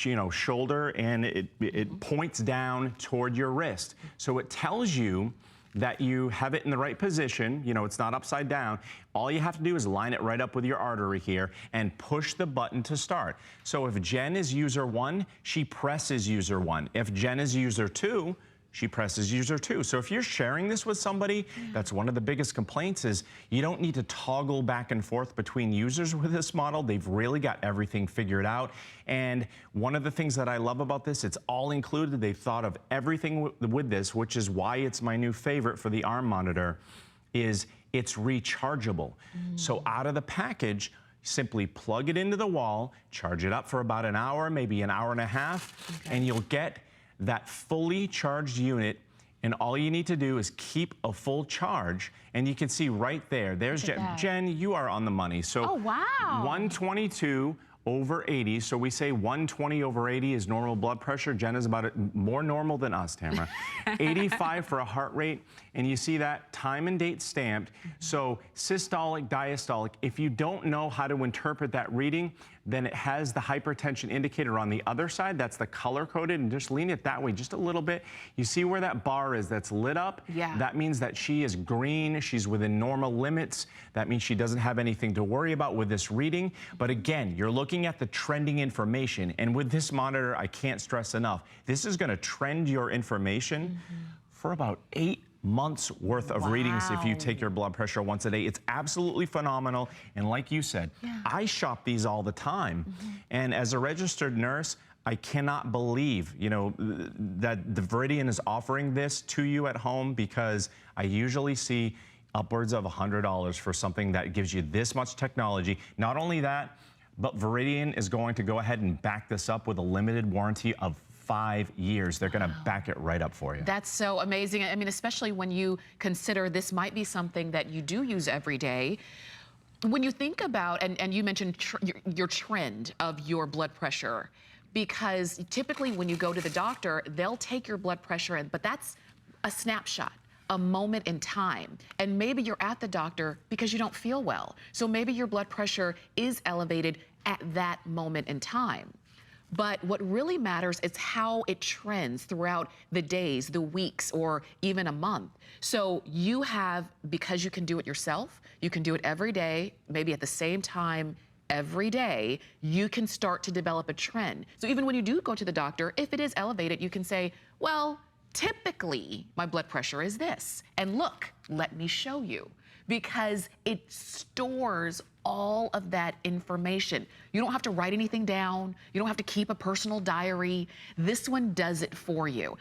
S11: you know, shoulder, and it points down toward your wrist. So it tells you that you have it in the right position. You know, it's not upside down. All you have to do is line it right up with your artery here and push the button to start. So if Jen is user 1, she presses user 1. If Jen is user 2, she presses user 2. So if you're sharing this with somebody, that's one of the biggest complaints is you don't need to toggle back and forth between users with this model. They've really got everything figured out. And one of the things that I love about this, it's all included. They've thought of everything with this, which is why it's my new favorite for the arm monitor, is it's rechargeable. So out of the package, simply plug it into the wall, charge it up for about an hour, maybe an hour and a half, and you'll get that fully charged unit, and all you need to do is keep a full charge, and you can see right there, there's Jen. Jen, you are on the money. So
S2: oh, wow.
S11: 122 over 80. So we say 120 over 80 is normal blood pressure. Jen is about more normal than us, Tamara. 85 for a heart rate. And you see that time and date stamped. So systolic, diastolic. If you don't know how to interpret that reading, then it has the hypertension indicator on the other side. That's the color coded, and just lean it that way just a little bit. You see where that bar is that's lit up?
S10: Yeah.
S11: That means that she is green. She's within normal limits. That means she doesn't have anything to worry about with this reading. But again, you're looking at the trending information. And with this monitor, I can't stress enough, this is going to trend your information for about 8 months worth of readings if you take your blood pressure once a day. It's absolutely phenomenal. And like you said, I shop these all the time. And as a registered nurse, I cannot believe, you know, that the Veridian is offering this to you at home, because I usually see upwards of $100 for something that gives you this much technology. Not only that, but Veridian is going to go ahead and back this up with a limited warranty of 5 years. They're going to back it right up for you.
S10: That's so amazing. I mean, especially when you consider this might be something that you do use every day. When you think about, and you mentioned your trend of your blood pressure, because typically when you go to the doctor, they'll take your blood pressure, but that's a snapshot, a moment in time. And maybe you're at the doctor because you don't feel well. So maybe your blood pressure is elevated at that moment in time. But what really matters is how it trends throughout the days, the weeks, or even a month. So you have, because you can do it yourself, you can do it every day, maybe at the same time every day, you can start to develop a trend. So even when you do go to the doctor, if it is elevated, you can say, well, typically my blood pressure is this. And look, let me show you. Because it stores all of that information. You don't have to write anything down. You don't have to keep a personal diary. This one does it for you.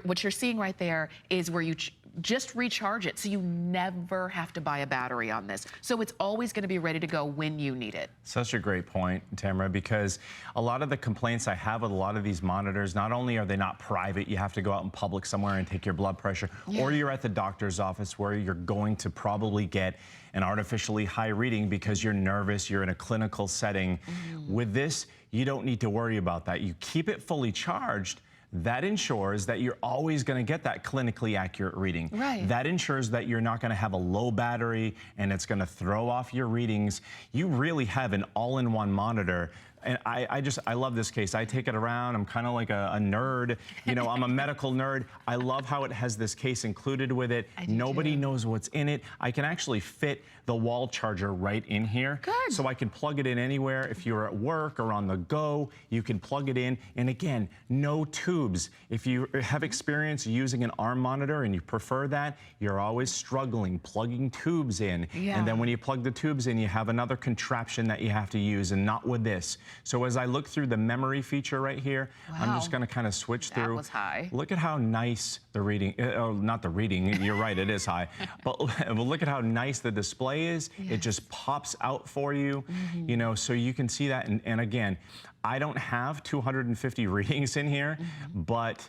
S10: What you're seeing right there is where you just recharge it, so you never have to buy a battery on this. So it's always going to be ready to go when you need it.
S11: Such a great point, Tamara, because a lot of the complaints I have with a lot of these monitors, not only are they not private, you have to go out in public somewhere and take your blood pressure, or you're at the doctor's office where you're going to probably get an artificially high reading because you're nervous, you're in a clinical setting. With this, you don't need to worry about that. You keep it fully charged. That ensures that you're always going to get that clinically accurate reading.
S10: Right.
S11: That ensures that you're not going to have a low battery and it's going to throw off your readings. You really have an all-in-one monitor. And I love this case. I take it around. I'm kind of like a nerd. You know, I'm a medical nerd. I love how it has this case included with it. Nobody knows what's in it. I can actually fit the wall charger right in here.
S10: Good.
S11: So I can plug it in anywhere. If you're at work or on the go, you can plug it in. And again, no tubes. If you have experience using an arm monitor and you prefer that, you're always struggling plugging tubes in. And then when you plug the tubes in, you have another contraption that you have to use, and not with this. So as I look through the memory feature right here, I'm just going to kind of switch through.
S10: That was high.
S11: Look at how nice the reading, not the reading, you're right, it is high. But look at how nice the display is. It just pops out for you, you know, so you can see that. And again, I don't have 250 readings in here, but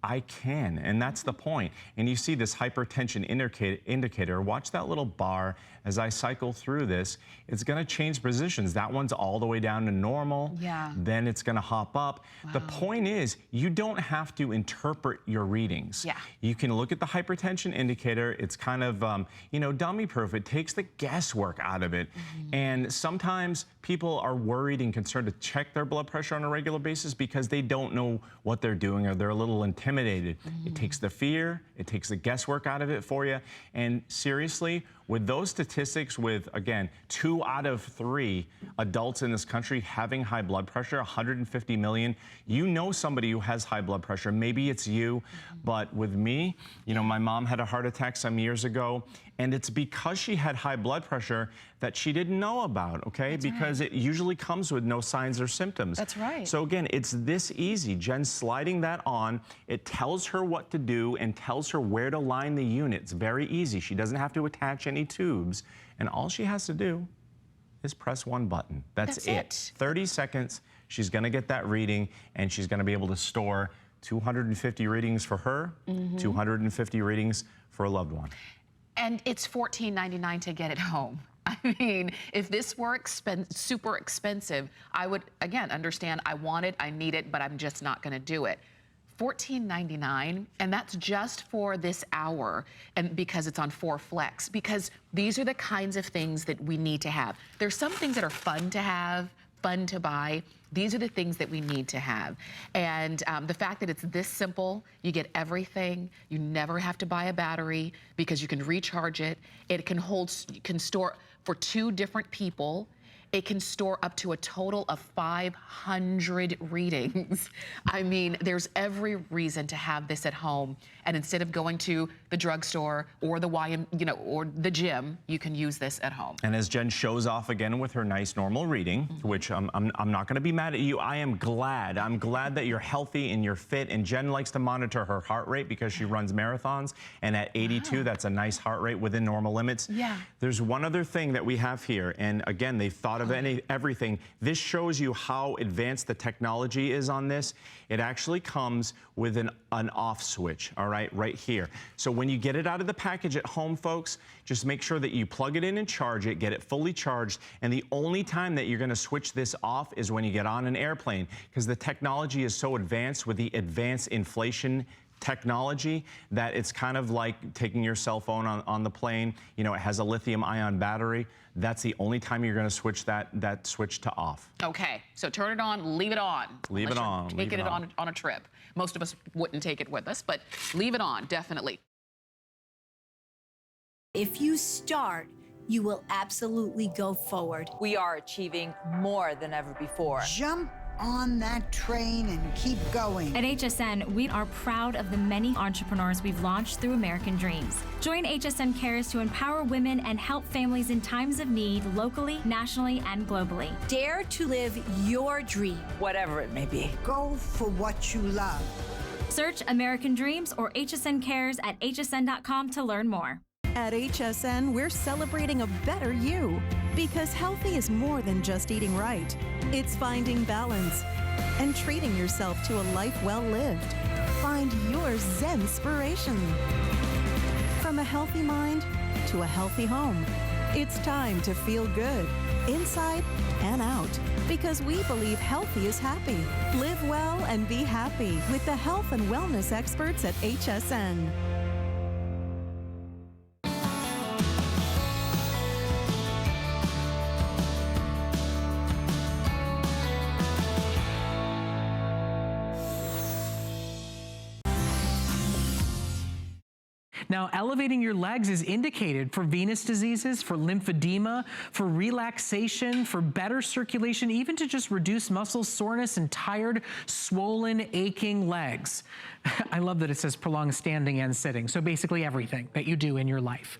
S11: I can, and that's the point. And you see this hypertension indicator. Watch that little bar as I cycle through this. It's going to change positions. That one's all the way down to normal. Then it's going to hop up. The point is, you don't have to interpret your readings. You can look at the hypertension indicator. It's kind of, you know, dummy proof. It takes the guesswork out of it. And sometimes people are worried and concerned to check their blood pressure on a regular basis because they don't know what they're doing, or they're a little intimidated. It takes the fear, it takes the guesswork out of it for you. And seriously, with those statistics, with, again, 2 out of 3 adults in this country having high blood pressure, 150 million, you know somebody who has high blood pressure. Maybe it's you, but with me, you know, my mom had a heart attack some years ago, and it's because she had high blood pressure that she didn't know about, okay? Because it usually comes with no signs or symptoms.
S10: That's right.
S11: So again, it's this easy. Jen's sliding that on. It tells her what to do and tells her where to line the unit. It's very easy. She doesn't have to attach any tubes. And all she has to do is press one button. That's it. 30 seconds, she's gonna get that reading, and she's gonna be able to store 250 readings for her, 250 readings for a loved one.
S10: And it's $14.99 to get it home. I mean, if this were super expensive, I would, again, understand I want it, I need it, but I'm just not gonna do it. $14.99, and that's just for this hour, and because it's on 4 Flex, because these are the kinds of things that we need to have. There's some things that are fun to have, fun to buy. These are the things that we need to have. And the fact that it's this simple, you get everything, you never have to buy a battery because you can recharge it. It can store for 2 different people. It can store up to a total of 500 readings. I mean, there's every reason to have this at home. And instead of going to the drugstore or the or the gym, you can use this at home.
S11: And as Jen shows off again with her nice normal reading, which I'm not going to be mad at you. I am glad. I'm glad that you're healthy and you're fit. And Jen likes to monitor her heart rate because she runs marathons. And at 82, that's a nice heart rate within normal limits.
S10: Yeah.
S11: There's one other thing that we have here. And again, they've thought of everything. This shows you how advanced the technology is on this. It actually comes with an off switch, all right here. So when you get it out of the package at home, folks, just make sure that you plug it in and charge it, get it fully charged, and the only time that you're gonna switch this off is when you get on an airplane, because the technology is so advanced with the advanced inflation technology that it's kind of like taking your cell phone on the plane. You know, it has a lithium-ion battery. That's the only time you're going to switch that switch to off.
S10: Okay, so turn it on, leave it on.
S11: Leave it on.
S10: Taking it on a trip. Most of us wouldn't take it with us, but leave it on, definitely.
S12: If you start, you will absolutely go forward.
S13: We are achieving more than ever before.
S14: Jump on that train and keep going.
S15: At HSN, we are proud of the many entrepreneurs we've launched through American Dreams. Join HSN Cares to empower women and help families in times of need locally, nationally, and globally.
S12: Dare to live your dream,
S13: whatever it may be.
S14: Go for what you love.
S15: Search American Dreams or HSN Cares at hsn.com to learn more.
S9: At HSN, we're celebrating a better you, because healthy is more than just eating right. It's finding balance and treating yourself to a life well lived. Find your Zen-spiration. From a healthy mind to a healthy home, it's time to feel good, inside and out, because we believe healthy is happy. Live well and be happy with the health and wellness experts at HSN.
S1: Now, elevating your legs is indicated for venous diseases, for lymphedema, for relaxation, for better circulation, even to just reduce muscle soreness and tired, swollen, aching legs. I love that it says prolonged standing and sitting. So basically everything that you do in your life.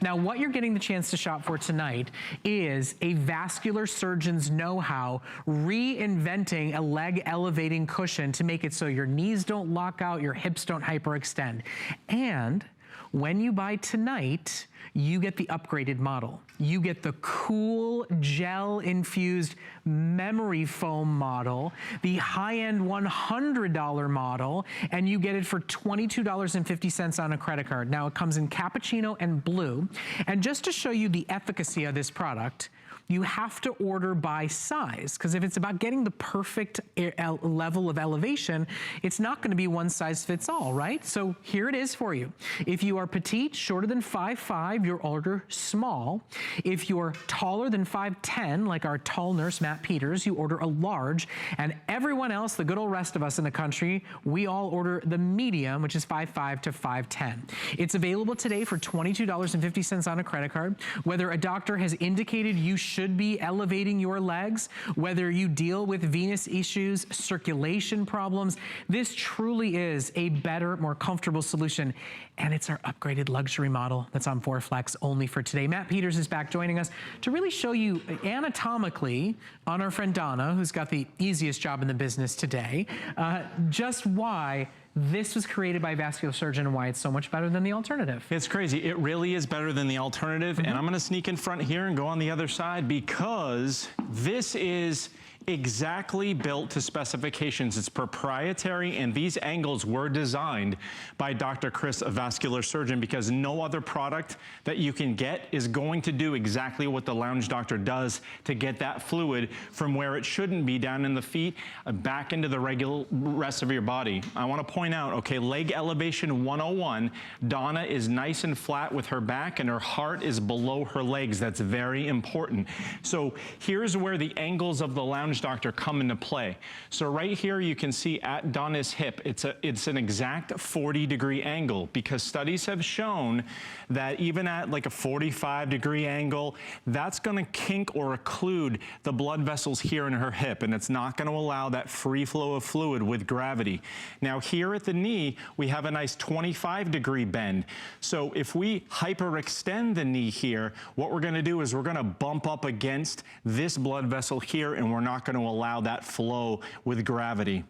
S1: Now, what you're getting the chance to shop for tonight is a vascular surgeon's know-how reinventing a leg elevating cushion to make it so your knees don't lock out, your hips don't hyperextend. And when you buy tonight, you get the upgraded model. You get the cool gel-infused memory foam model, the high-end $100 model, and you get it for $22.50 on a credit card. Now, it comes in cappuccino and blue. And just to show you the efficacy of this product, you have to order by size, because if it's about getting the perfect level of elevation, it's not going to be one size fits all, right? So here it is for you. If you are petite, shorter than 5'5", your order small. If you're taller than 5'10", like our tall nurse, Matt Peters, you order a large. And everyone else, the good old rest of us in the country, we all order the medium, which is 5'5" to 5'10". It's available today for $22.50 on a credit card. Whether a doctor has indicated you should be elevating your legs, whether you deal with venous issues, circulation problems, this truly is a better, more comfortable solution. And it's our upgraded luxury model that's on 4 Flex only for today. Matt Peters is back joining us to really show you anatomically on our friend Donna, who's got the easiest job in the business today, just why this was created by a vascular surgeon and why it's so much better than the alternative.
S11: It's crazy. It really is better than the alternative. And I'm going to sneak in front here and go on the other side, because this is exactly built to specifications. It's proprietary, and these angles were designed by Dr. Chris, a vascular surgeon, because no other product that you can get is going to do exactly what the Lounge Doctor does to get that fluid from where it shouldn't be, down in the feet, back into the regular rest of your body. I want to point out, okay, leg elevation 101, Donna is nice and flat with her back, and her heart is below her legs. That's very important. So here's where the angles of the Lounge Doctor come into play. So right here you can see at Donna's hip, it's an exact 40-degree angle, because studies have shown that even at like a 45-degree angle, that's going to kink or occlude the blood vessels here in her hip, and it's not going to allow that free flow of fluid with gravity. Now here at the knee, we have a nice 25-degree bend. So if we hyperextend the knee here, what we're going to do is we're going to bump up against this blood vessel here, and we're not going to allow that flow with gravity.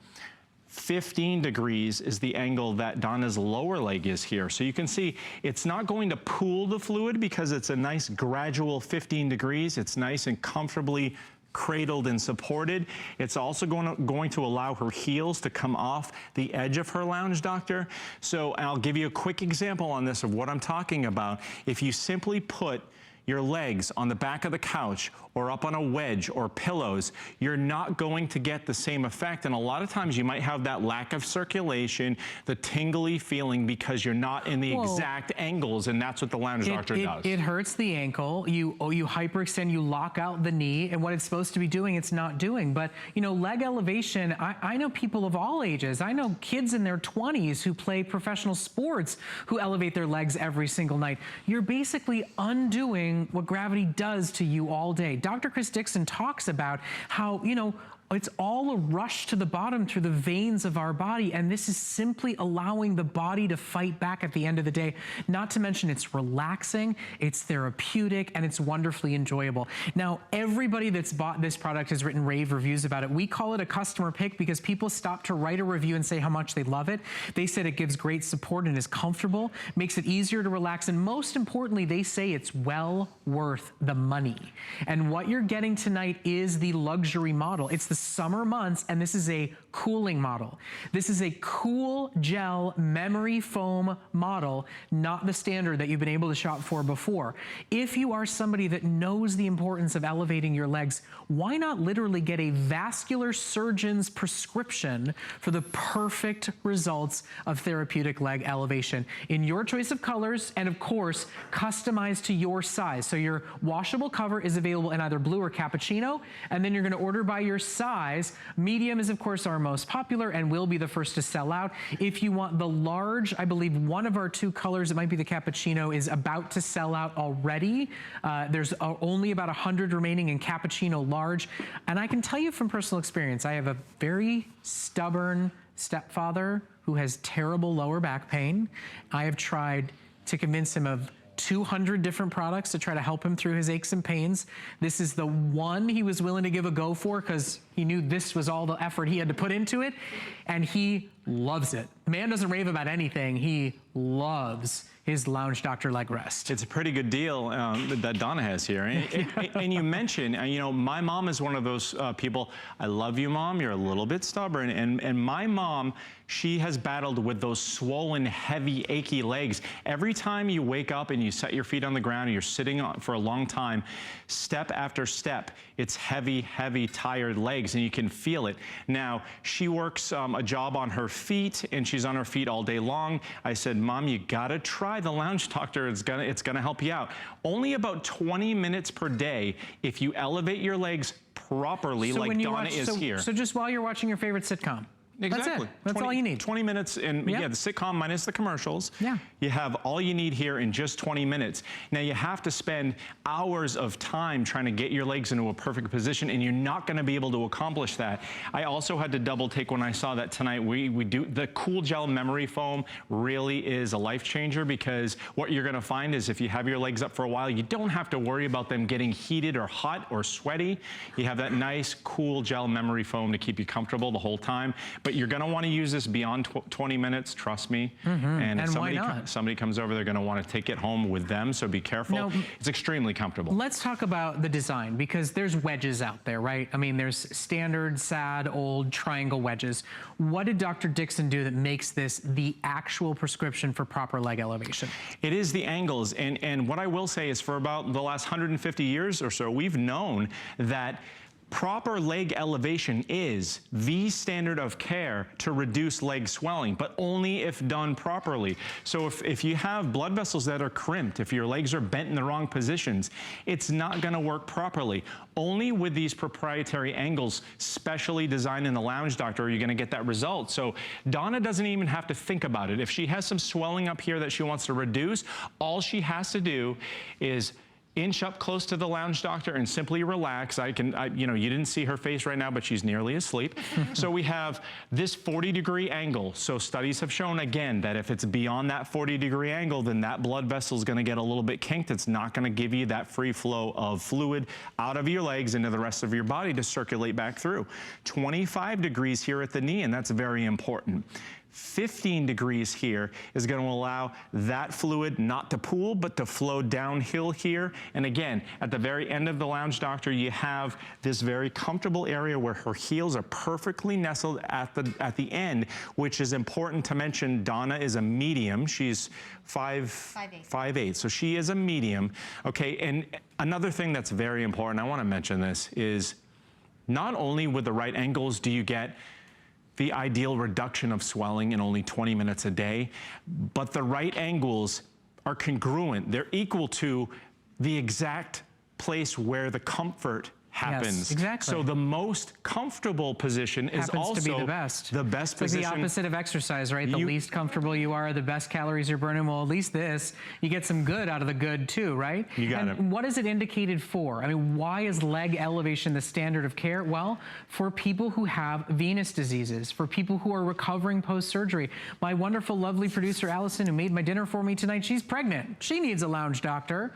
S11: 15 degrees is the angle that Donna's lower leg is here. So you can see it's not going to pool the fluid because it's a nice gradual 15 degrees. It's nice and comfortably cradled and supported. It's also going to allow her heels to come off the edge of her Lounge Doctor. So I'll give you a quick example on this of what I'm talking about. If you simply put your legs on the back of the couch or up on a wedge or pillows, you're not going to get the same effect. And a lot of times you might have that lack of circulation, the tingly feeling, because you're not in the exact angles, and that's what the Lounge Doctor does.
S1: It hurts the ankle. You hyperextend, you lock out the knee, and what it's supposed to be doing, it's not doing. But, you know, leg elevation, I know people of all ages. I know kids in their 20s who play professional sports who elevate their legs every single night. You're basically undoing what gravity does to you all day. Dr. Chris Dixon talks about how, you know, it's all a rush to the bottom through the veins of our body, and this is simply allowing the body to fight back at the end of the day. Not to mention it's relaxing, it's therapeutic, and it's wonderfully enjoyable. Now, everybody that's bought this product has written rave reviews about it. We call it a customer pick because people stop to write a review and say how much they love it. They said it gives great support and is comfortable, makes it easier to relax, and most importantly, they say it's well worth the money. And what you're getting tonight is the luxury model. It's the summer months, and this is a cooling model. This is a cool gel memory foam model, not the standard that you've been able to shop for before. If you are somebody that knows the importance of elevating your legs, why not literally get a vascular surgeon's prescription for the perfect results of therapeutic leg elevation in your choice of colors, and of course, customized to your size. So your washable cover is available in either blue or cappuccino, and then you're going to order by your size. Medium is, of course, our most popular and will be the first to sell out. If you want the large, I believe one of our two colors, it might be the cappuccino, is about to sell out already. There's only about 100 remaining in cappuccino large. And I can tell you from personal experience, I have a very stubborn stepfather who has terrible lower back pain. I have tried to convince him of 200 different products to try to help him through his aches and pains. This is the one he was willing to give a go for because he knew this was all the effort he had to put into it, and he loves it. The man doesn't rave about anything. He loves his Lounge Doctor leg rest.
S11: It's a pretty good deal that Donna has here. And you mentioned, you know, my mom is one of those people, I love you, Mom, you're a little bit stubborn. And my mom, she has battled with those swollen, heavy, achy legs. Every time you wake up and you set your feet on the ground and you're sitting on for a long time, step after step, it's heavy, heavy, tired legs, and you can feel it. Now, she works a job on her feet, and she's on her feet all day long. I said, Mom, you gotta try the Lounge Doctor. It's gonna help you out. Only about 20 minutes per day if you elevate your legs properly,
S1: so
S11: like Donna is here.
S1: So just while you're watching your favorite sitcom.
S11: Exactly.
S1: That's all you need.
S11: 20 minutes, and yeah, the sitcom minus the commercials.
S1: Yeah.
S11: You have all you need here in just 20 minutes. Now you have to spend hours of time trying to get your legs into a perfect position, and you're not going to be able to accomplish that. I also had to double take when I saw that tonight. We do the cool gel memory foam really is a life changer, because what you're going to find is if you have your legs up for a while, you don't have to worry about them getting heated or hot or sweaty. You have that nice cool gel memory foam to keep you comfortable the whole time. But but you're gonna wanna use this beyond 20 minutes, trust me. And if somebody comes over, they're gonna wanna take it home with them, so be careful.
S1: No,
S11: it's extremely comfortable.
S1: Let's talk about the design, because there's wedges out there, right? I mean, there's standard, sad, old triangle wedges. What did Dr. Dixon do that makes this the actual prescription for proper leg elevation?
S11: It is the angles, and what I will say is for about the last 150 years or so, we've known that proper leg elevation is the standard of care to reduce leg swelling, but only if done properly. So if you have blood vessels that are crimped, if your legs are bent in the wrong positions, it's not gonna work properly. Only with these proprietary angles, specially designed in the Lounge Doctor, are you gonna get that result. So Donna doesn't even have to think about it. If she has some swelling up here that she wants to reduce, all she has to do is inch up close to the Lounge Doctor and simply relax. You know, you didn't see her face right now, but she's nearly asleep. So we have this 40-degree angle. So studies have shown, again, that if it's beyond that 40-degree angle, then that blood vessel is gonna get a little bit kinked. It's not gonna give you that free flow of fluid out of your legs into the rest of your body to circulate back through. 25 degrees here at the knee, and that's very important. 15 degrees here is going to allow that fluid not to pool, but to flow downhill here. And again, at the very end of the Lounge Doctor, you have this very comfortable area where her heels are perfectly nestled at the end, which is important to mention. Donna is a medium. She's 5'8", so she is a medium. Okay, and another thing that's very important, I want to mention this, is not only with the right angles do you get the ideal reduction of swelling in only 20 minutes a day, but the right angles are congruent. They're equal to the exact place where the comfort happens.
S1: Yes, exactly.
S11: So the most comfortable position is also
S1: to be the best.
S11: The best
S1: it's
S11: position.
S1: Like the opposite of exercise, right? The least comfortable you are, the best calories you're burning. Well, at least this, you get some good out of the good too, right?
S11: You got it.
S1: What is it indicated for? I mean, why is leg elevation the standard of care? Well, for people who have venous diseases, for people who are recovering post-surgery. My wonderful, lovely producer, Allison, who made my dinner for me tonight, she's pregnant. She needs a Lounge Doctor.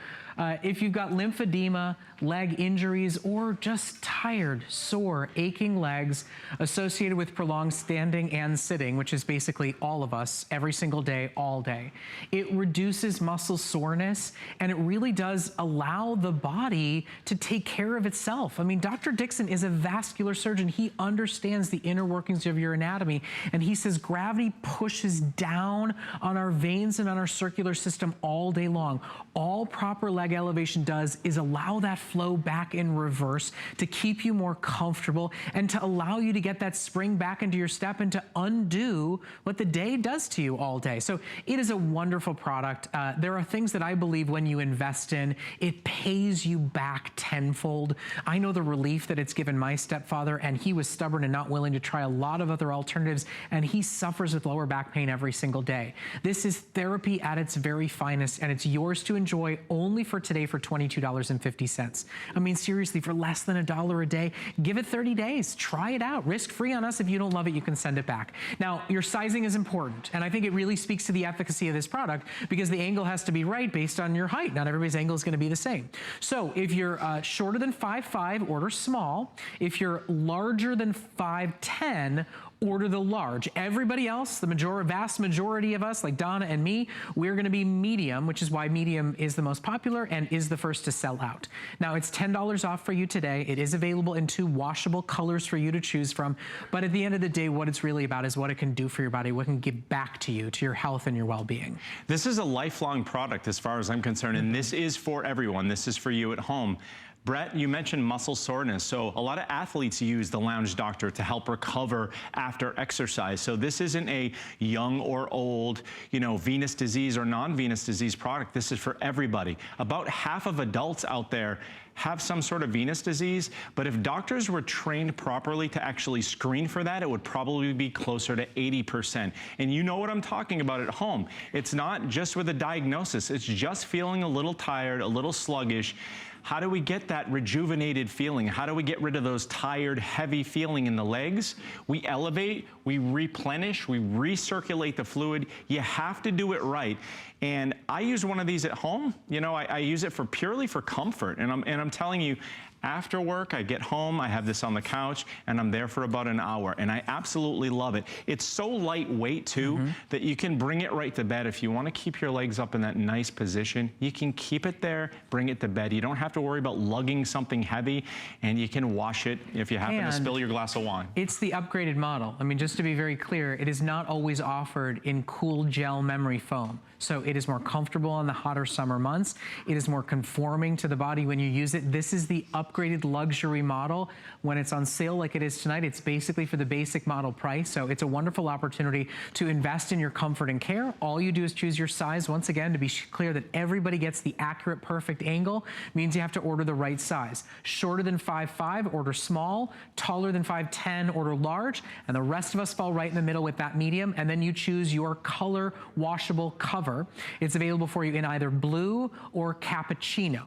S1: If you've got lymphedema, leg injuries, or just tired, sore, aching legs associated with prolonged standing and sitting, which is basically all of us every single day, all day. It reduces muscle soreness, and it really does allow the body to take care of itself. I mean, Dr. Dixon is a vascular surgeon. He understands the inner workings of your anatomy, and he says gravity pushes down on our veins and on our circular system all day long. All proper leg elevation does is allow that flow back in reverse to keep you more comfortable and to allow you to get that spring back into your step and to undo what the day does to you all day. So it is a wonderful product. There are things that I believe when you invest in, it pays you back tenfold. I know the relief that it's given my stepfather, and he was stubborn and not willing to try a lot of other alternatives, and he suffers with lower back pain every single day. This is therapy at its very finest, and it's yours to enjoy only for today for $22.50. I mean, seriously, for less than $1 a day, give it 30 days. Try it out. Risk-free on us. If you don't love it, you can send it back. Now, your sizing is important, and I think it really speaks to the efficacy of this product because the angle has to be right based on your height. Not everybody's angle is going to be the same. So if you're shorter than 5'5", order small. If you're larger than 5'10", order the large. Everybody else, the vast majority of us, like Donna and me, we're gonna be medium, which is why medium is the most popular and is the first to sell out. Now, it's $10 off for you today. It is available in 2 washable colors for you to choose from. But at the end of the day, what it's really about is what it can do for your body, what it can give back to you, to your health and your well-being.
S11: This is a lifelong product as far as I'm concerned, and this is for everyone. This is for you at home. Brett, you mentioned muscle soreness. So a lot of athletes use the Lounge Doctor to help recover after exercise. So this isn't a young or old, venous disease or non-venous disease product. This is for everybody. About half of adults out there have some sort of venous disease, but if doctors were trained properly to actually screen for that, it would probably be closer to 80%. And you know what I'm talking about at home. It's not just with a diagnosis. It's just feeling a little tired, a little sluggish. How do we get that rejuvenated feeling? How do we get rid of those tired, heavy feeling in the legs? We elevate, we replenish, we recirculate the fluid. You have to do it right. And I use one of these at home. I use it purely for comfort. And I'm telling you, After work, I get home, I have this on the couch, and I'm there for about an hour, and I absolutely love it. It's so lightweight, too, that you can bring it right to bed. If you want to keep your legs up in that nice position, you can keep it there, bring it to bed. You don't have to worry about lugging something heavy, and you can wash it if you happen to spill your glass of wine.
S1: It's the upgraded model. I mean, just to be very clear, it is not always offered in cool gel memory foam. So it is more comfortable in the hotter summer months. It is more conforming to the body when you use it. This is the upgraded luxury model. When it's on sale like it is tonight, it's basically for the basic model price. So it's a wonderful opportunity to invest in your comfort and care. All you do is choose your size. Once again, to be clear that everybody gets the accurate, perfect angle, means you have to order the right size. Shorter than 5'5", order small. Taller than 5'10", order large. And the rest of us fall right in the middle with that medium. And then you choose your color washable cover. It's available for you in either blue or cappuccino.